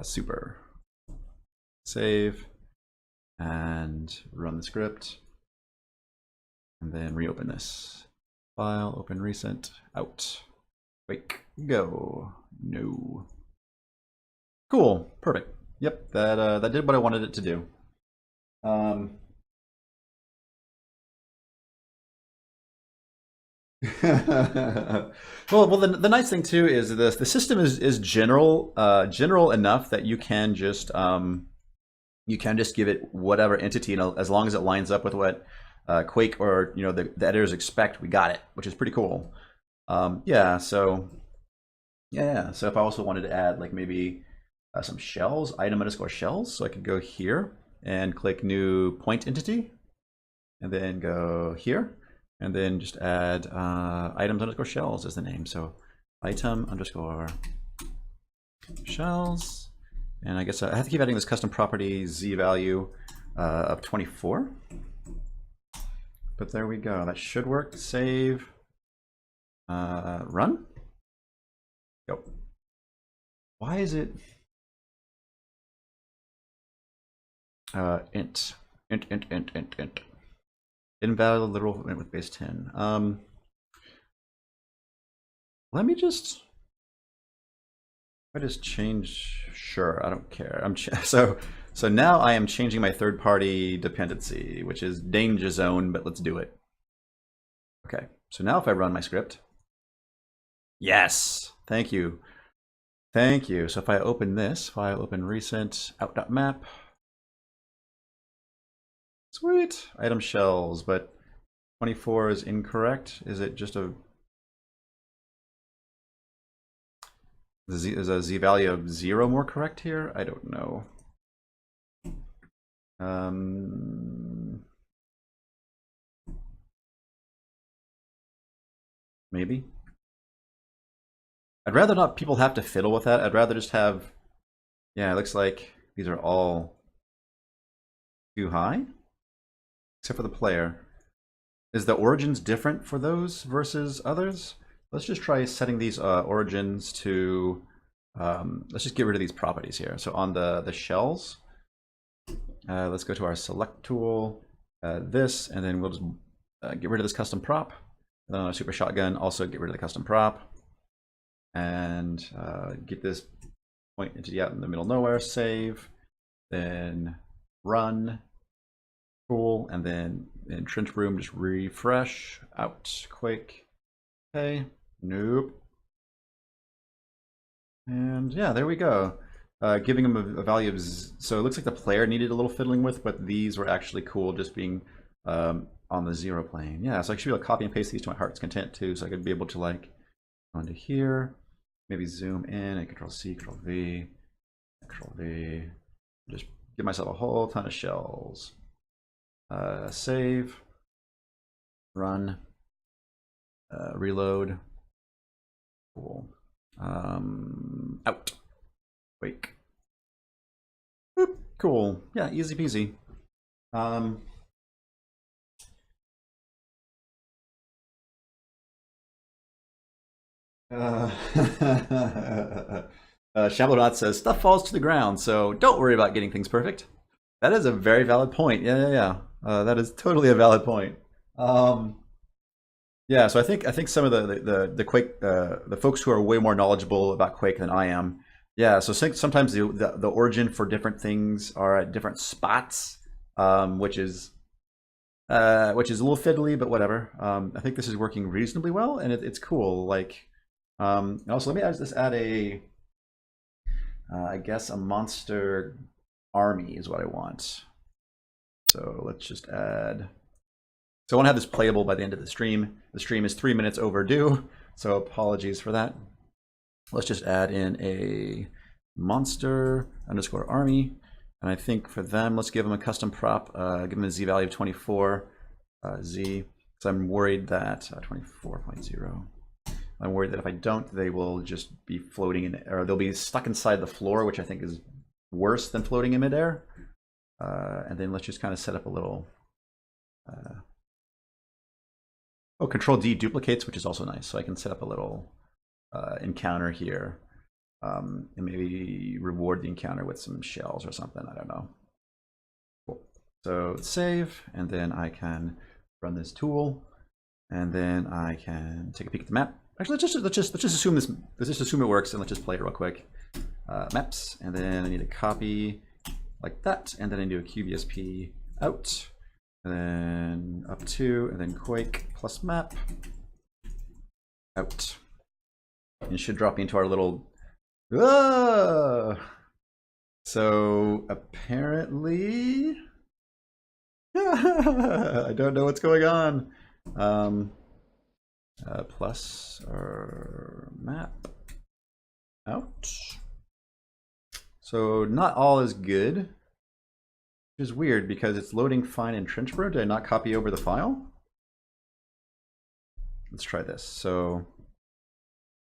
super. Save and run the script, and then reopen this. File, open recent, out. Quake, go. No. Cool, perfect. Yep, that did what I wanted it to do. Well, the nice thing too is the system is general enough that you can just give it whatever entity, as long as it lines up with what Quake or the editors expect. We got it, which is pretty cool. Yeah. So if I also wanted to add like maybe some shells, item underscore shells, so I could go here and click new point entity, and then go here. And then just add items underscore shells as the name. So item underscore shells. And I guess I have to keep adding this custom property z value of 24. But there we go. That should work. Save. Run. Go. Why is it int. Invalid literal with base 10. Let me just change. Sure, I don't care. So now I am changing my third-party dependency, which is danger zone, but let's do it. Okay, so now if I run my script, yes, thank you. Thank you. So if I open this, file open recent out.map. Sweet. Item shells, but 24 is incorrect. Is it just is a z value of 0 more correct here? I don't know. maybe. I'd rather not people have to fiddle with that. I'd rather just have, yeah, it looks like these are all too high, except for the player. Is the origins different for those versus others? Let's just try setting these origins to, let's just get rid of these properties here. So on the shells, let's go to our select tool, this, and then we'll just get rid of this custom prop. Then on our super shotgun, also get rid of the custom prop. And get this point entity out in the middle of nowhere, save, then run, cool, and then in Trench Broom, just refresh, out, Quake, okay, nope. And yeah, there we go. Giving them a value of, so it looks like the player needed a little fiddling with, but these were actually cool just being on the 0 plane. Yeah, so I should be able to copy and paste these to my heart's content too, so I could be able to like go into here, maybe zoom in and Control C, Control V, Control V. Just give myself a whole ton of shells. Save, run, reload. Cool. Out. Wake. Boop. Cool. Yeah, easy peasy. Shamblodot says, stuff falls to the ground, so don't worry about getting things perfect. That is a very valid point. Yeah. That is totally a valid point. Yeah, so I think some of the Quake, the folks who are way more knowledgeable about Quake than I am, yeah, so sometimes the origin for different things are at different spots, which is a little fiddly, but whatever. I think this is working reasonably well, and it's cool. Like, also let me just add a, I guess a monster army is what I want. So let's just add. So I want to have this playable by the end of the stream. The stream is 3 minutes overdue, so apologies for that. Let's just add in a monster underscore army. And I think for them, let's give them a custom prop, give them a Z value of 24, Z. So I'm worried that 24.0. I'm worried that if I don't, they will just be floating in, or they'll be stuck inside the floor, which I think is worse than floating in midair. And then let's just kind of set up a little. Oh, Control D duplicates, which is also nice. So I can set up a little encounter here, and maybe reward the encounter with some shells or something. I don't know. Cool. So save, and then I can run this tool, and then I can take a peek at the map. Actually, let's just assume this. Let's just assume it works, and let's just play it real quick. Maps, and then I need to copy like that, and then I do a QBSP out, and then up to, and then Quake plus map out. And it should drop me into our little. So apparently, I don't know what's going on. Plus our map out. So not all is good, which is weird because it's loading fine in Trench Broom. Did I not copy over the file? Let's try this. So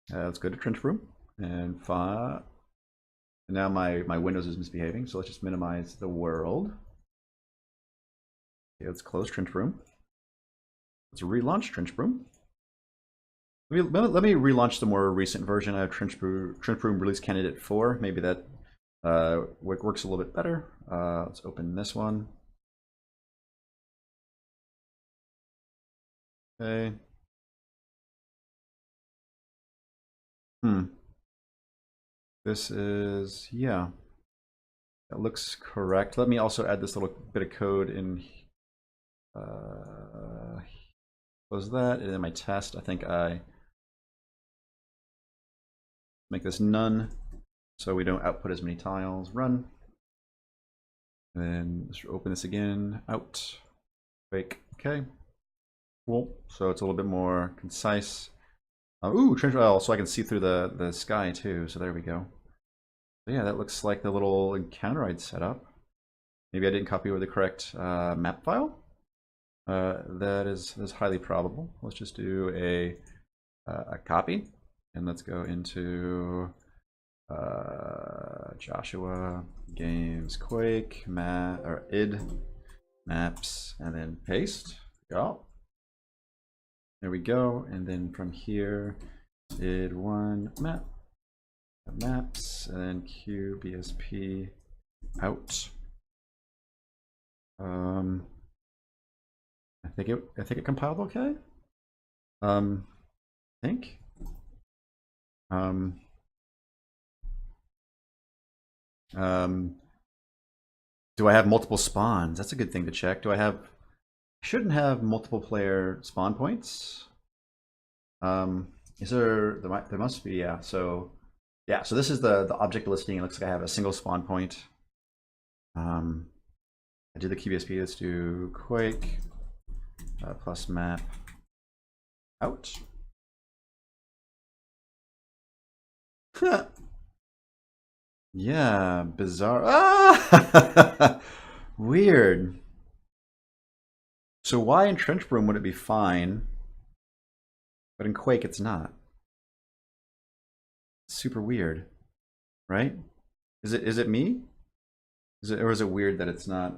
let's go to Trench Broom and file. And now my Windows is misbehaving, so let's just minimize the world. Okay, let's close Trench Broom. Let's relaunch Trench Broom. Let me relaunch the more recent version of Trench Broom Release Candidate 4. Maybe that works a little bit better. Let's open this one. Okay. This is, yeah, that looks correct. Let me also add this little bit of code in. Close that, and then my test, I think I make this none, so we don't output as many tiles. Run. And then let's open this again. Out. Fake. Okay. Cool. So it's a little bit more concise. So I can see through the sky too. So there we go. So yeah, that looks like the little encounter I'd set up. Maybe I didn't copy over the correct map file. That is highly probable. Let's just do a a copy, and let's go into Joshua Games Quake or id maps, and then paste. Go. There we go. And then from here, id one map maps, and then qbsp out. I think it compiled okay. I think. Do I have multiple spawns? That's a good thing to check. Do I have? Shouldn't have multiple player spawn points. Is there? There must be. Yeah. So yeah. So this is the object listing. It looks like I have a single spawn point. I did the QBSP. Let's do Quake plus map out. Yeah, bizarre. Ah! Weird. So why in Trench Broom would it be fine, but in Quake it's not? Super weird, right? Is it me? Or is it weird that it's not?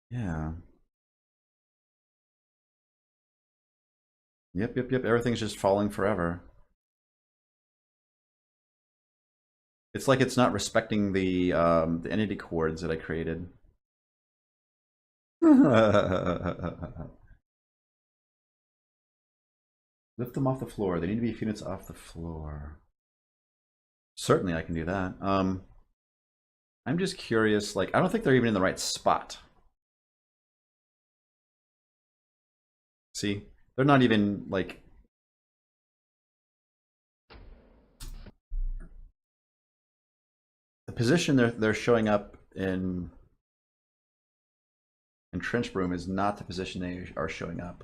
Yeah. Yep. Everything's just falling forever. It's like it's not respecting the entity chords that I created. Lift them off the floor. They need to be a few units off the floor. Certainly I can do that. I'm just curious, like, I don't think they're even in the right spot. See? They're not even, like... The position they're showing up in Trench Broom is not the position they are showing up.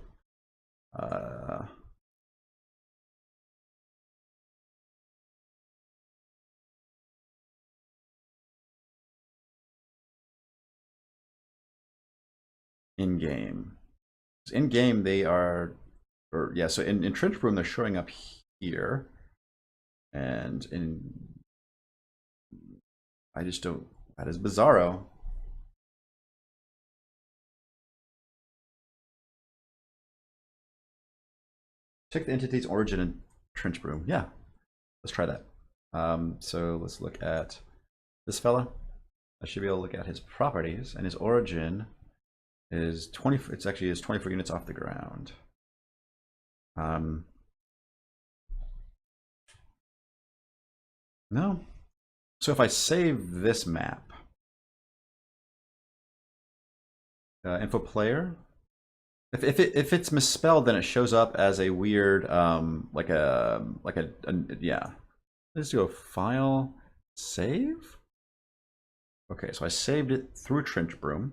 In game. In game they are, or yeah. So in Trench Broom they're showing up here, and I just don't. That is bizarro. Check the entity's origin in Trench Broom. Yeah, let's try that. So let's look at this fella. I should be able to look at his properties, and his origin is 20. It's actually is 24 units off the ground. No. So if I save this map, info player, if it's misspelled, then it shows up as a weird yeah. Let's do a file save. Okay, so I saved it through Trench Broom.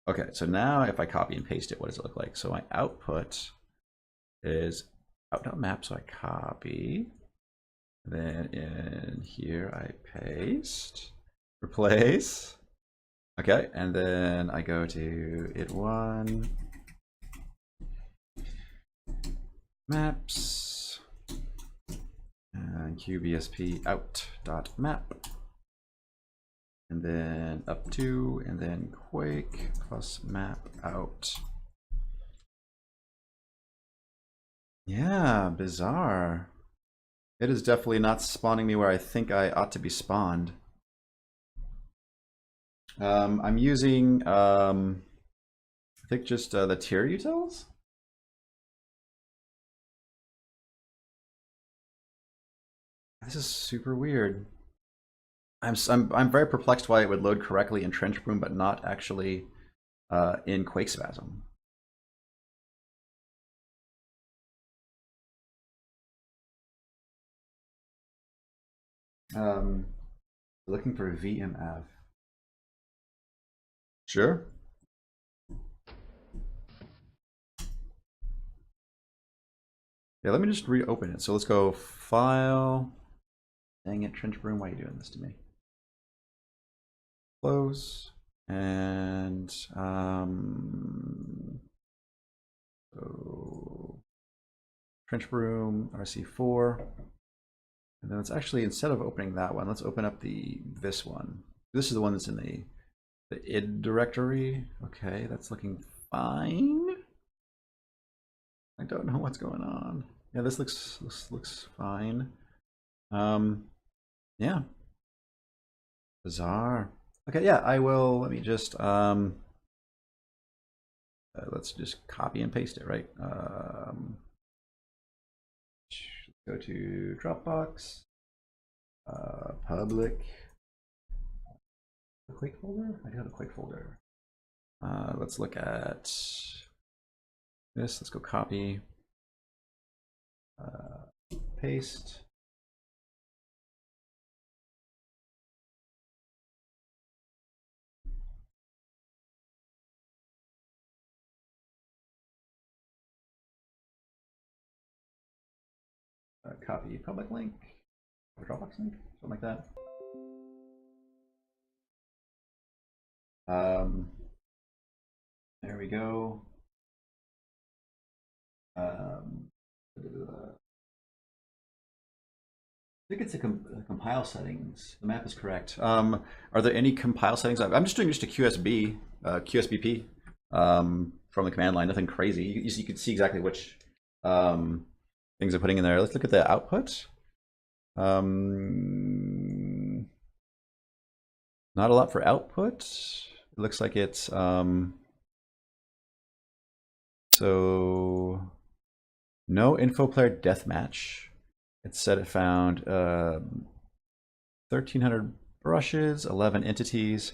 Okay, so now if I copy and paste it, what does it look like? So my output is out.map, so I copy. Then in here I paste, replace. Okay, and then I go to it1 maps and qbsp out.map. And then up to, and then Quake plus map out. Yeah, bizarre. It is definitely not spawning me where I think I ought to be spawned. I'm using, I think just the tier utils. This is super weird. I'm very perplexed why it would load correctly in Trench Broom, but not actually in Quake Spasm. Looking for VMF. Sure. Yeah, let me just reopen it. So let's go File. Dang it, Trench Broom, why are you doing this to me? Close. And so trench broom RC4. And then let's actually, instead of opening that one, let's open up this one. This is the one that's in the id directory. Okay, that's looking fine. I don't know what's going on. Yeah, this looks fine. Yeah. Bizarre. Okay, yeah, I will. Let me just let's just copy and paste it, right? Go to Dropbox, public, the Quake folder. I do have a Quake folder. Let's look at this. Let's go copy, paste. Copy public link, or Dropbox link, something like that. There we go. I think it's a compile settings. The map is correct. Are there any compile settings? I'm just doing just a QSBP from the command line. Nothing crazy. You can see exactly which things I'm putting in there. Let's look at the output. Not a lot for output. It looks like it's so no info player deathmatch. It said it found 1,300 brushes, 11 entities,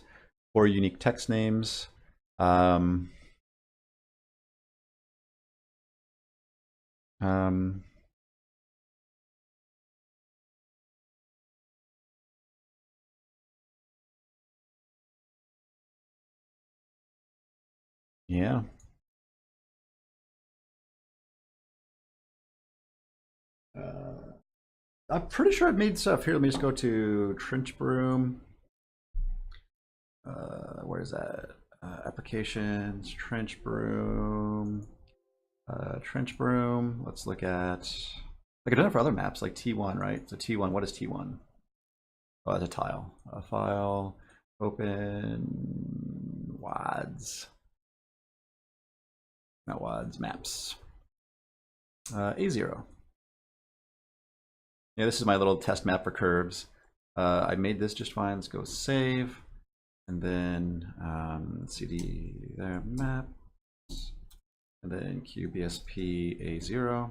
4 unique text names. Yeah. I'm pretty sure I've made stuff. Here, let me just go to Trench Broom. Where's that? Applications, Trench Broom. Trench Broom. Let's look at, like I've done it for other maps, like T1, right? So T1, what is T1? Oh, that's a tile. A file, open, WADs. Not WADs, maps. A0. Yeah, this is my little test map for curves. I made this just fine. Let's go save. And then cd there, maps. And then qbsp a0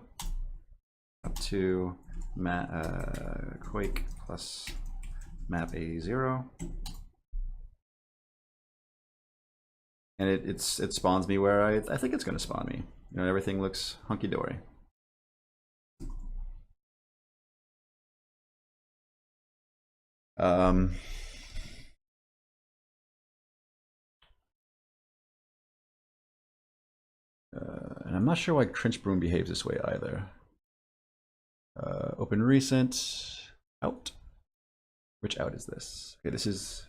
up to Quake plus map a0. And it spawns me where I think it's going to spawn me. You know, everything looks hunky-dory. And I'm not sure why Trench Broom behaves this way either. Open recent, out. Which out is this? Okay, this is,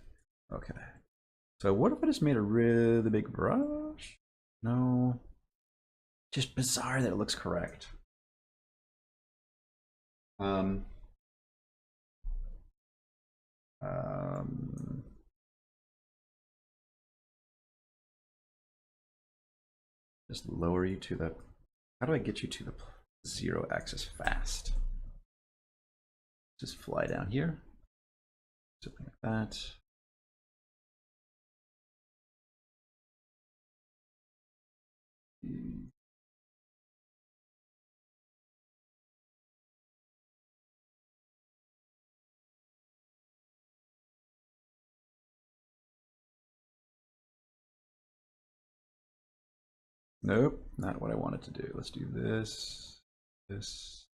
okay. So what if I just made a really big brush? No. Just bizarre that it looks correct. Just lower you to the, how do I get you to the 0 axis fast? Just fly down here, something like that. Nope, not what I wanted to do. Let's do this, this.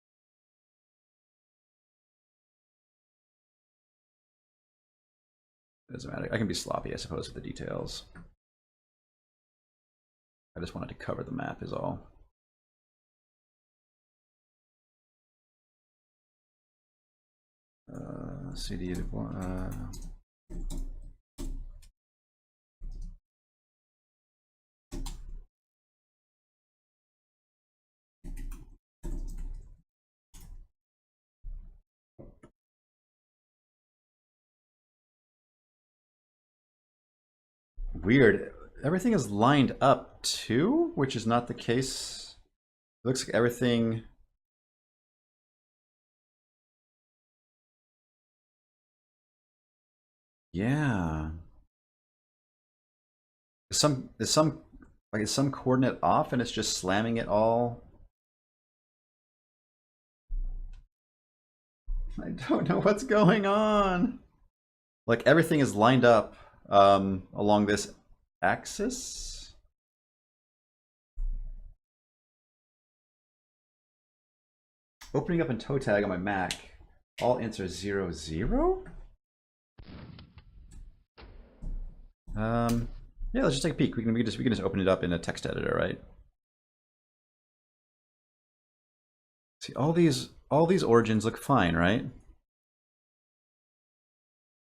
It doesn't matter. I can be sloppy, I suppose, with the details. I just wanted to cover the map is all. CD Weird. Everything is lined up too, which is not the case. It looks like everything. Yeah. Is some coordinate off and it's just slamming it all? I don't know what's going on. Like everything is lined up along this axis. Opening up in toe tag on my Mac, all ints are 0, 0? Yeah, let's just take a peek. We can just open it up in a text editor, right? See, all these origins look fine, right?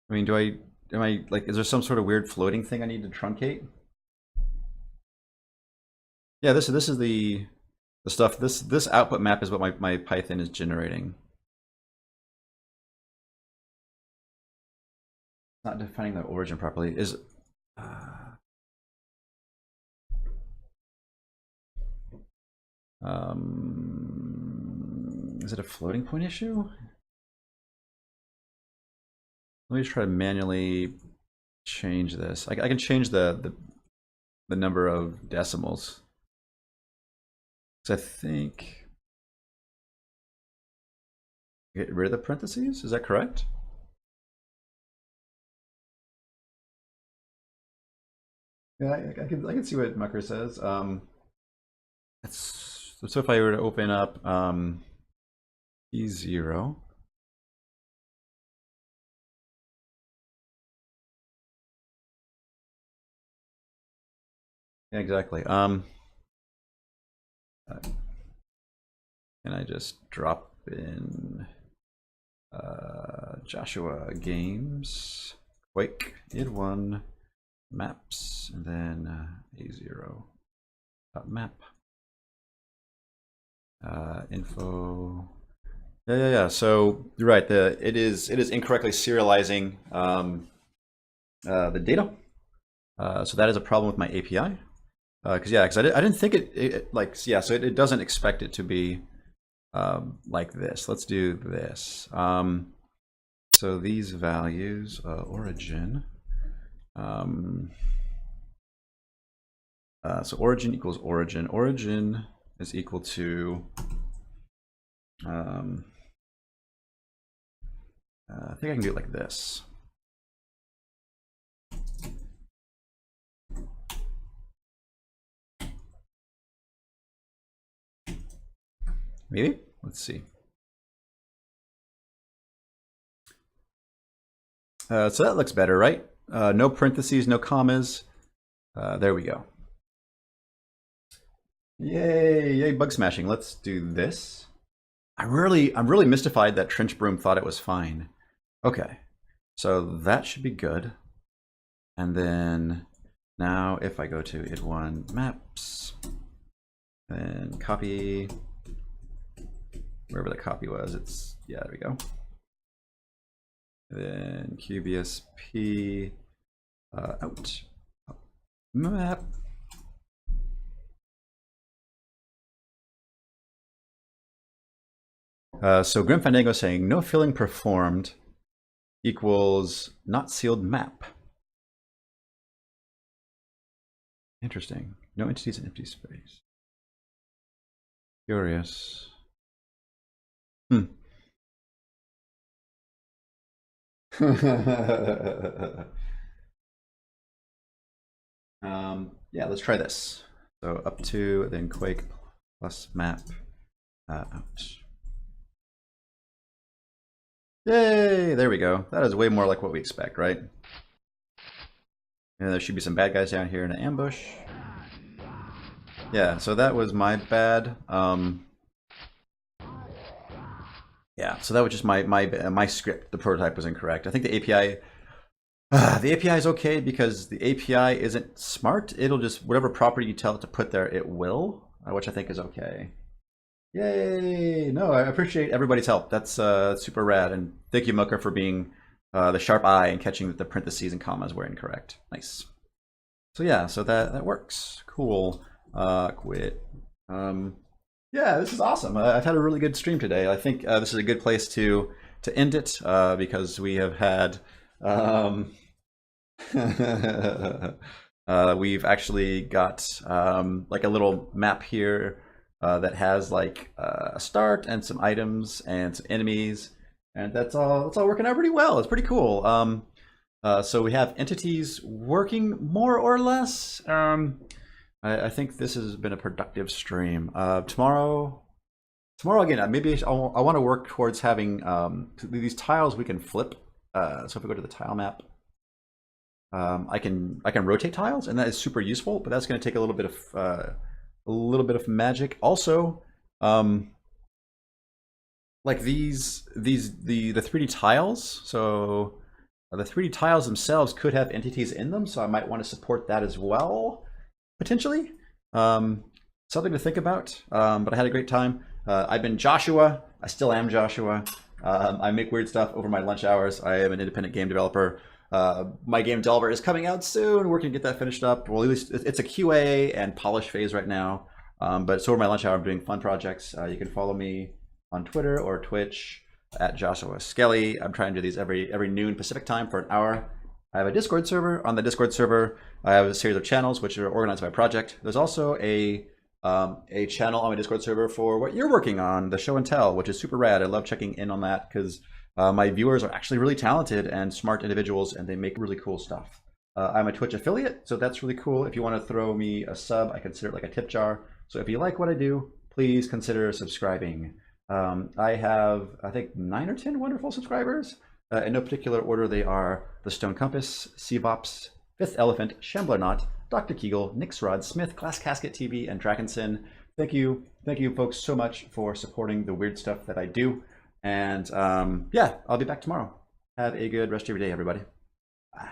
I mean, am I like, is there some sort of weird floating thing I need to truncate? Yeah, this is the stuff. This output map is what my Python is generating. Not defining the origin properly is. Is it a floating point issue? Let me just try to manually change this. I can change the number of decimals. So I think get rid of the parentheses. Is that correct? Yeah, I can see what Mucker says. So if I were to open up E0. Yeah, exactly. Can I just drop in Joshua Games, Quake, id1, maps, and then A0 map. Info. Yeah. So you're right. It is incorrectly serializing the data. So that is a problem with my API. Because I didn't think it like, yeah. So it doesn't expect it to be like this. Let's do this. So these values, origin. So origin equals origin. Origin is equal to I think I can do it like this. Maybe? Let's see. So that looks better, right? No parentheses, no commas. There we go. Yay, bug smashing. Let's do this. I'm really mystified that Trench Broom thought it was fine. Okay, so that should be good. And then now if I go to id1 maps, and copy wherever the copy was, it's, yeah, there we go. Then QBSP out map. So Grim Fandango saying no filling performed equals not sealed map. Interesting. No entities in empty space. Curious. Yeah, let's try this. So up to, then Quake plus map out. Yay, there we go. That is way more like what we expect, right? And there should be some bad guys down here in an ambush. Yeah, so that was my bad. Yeah, so that was just my script. The prototype was incorrect. I think the API is okay because the API isn't smart. It'll just, whatever property you tell it to put there, it will, which I think is okay. Yay! No, I appreciate everybody's help. That's super rad, and thank you, Mucker, for being the sharp eye and catching that the parentheses and commas were incorrect. Nice. So yeah, so that works. Cool. Quit. Yeah, this is awesome. I've had a really good stream today. I think this is a good place to end it because we have had we've actually got like a little map here that has like a start and some items and some enemies, and that's all working out pretty well. It's pretty cool. So we have entities working more or less. I think this has been a productive stream. Tomorrow again, maybe I want to work towards having these tiles we can flip. So if we go to the tile map, I can rotate tiles, and that is super useful. But that's going to take a little bit of magic. Also, like the 3D tiles. So the 3D tiles themselves could have entities in them. So I might want to support that as well, potentially. Something to think about. But I had a great time. I've been Joshua. I still am Joshua. I make weird stuff over my lunch hours. I am an independent game developer. My game developer is coming out soon. We're working to get that finished up. Well, at least it's a QA and polish phase right now. But so over my lunch hour, I'm doing fun projects. You can follow me on Twitter or Twitch at Joshua Skelly. I'm trying to do these every noon Pacific time for an hour. I have a Discord server. On the Discord server, I have a series of channels which are organized by project. There's also a channel on my Discord server for what you're working on, the show and tell, which is super rad. I love checking in on that because my viewers are actually really talented and smart individuals, and they make really cool stuff. I'm a Twitch affiliate, so that's really cool. If you want to throw me a sub, I consider it like a tip jar. So if you like what I do, please consider subscribing. I have, I think, 9 or 10 wonderful subscribers. In no particular order, they are The Stone Compass, Seabops, Fifth Elephant, Shamblernaut, Dr. Kegel, Nixrod, Smith, Glass Casket TV, and Drakenson. Thank you folks so much for supporting the weird stuff that I do. And yeah, I'll be back tomorrow. Have a good rest of your day, everybody. Bye.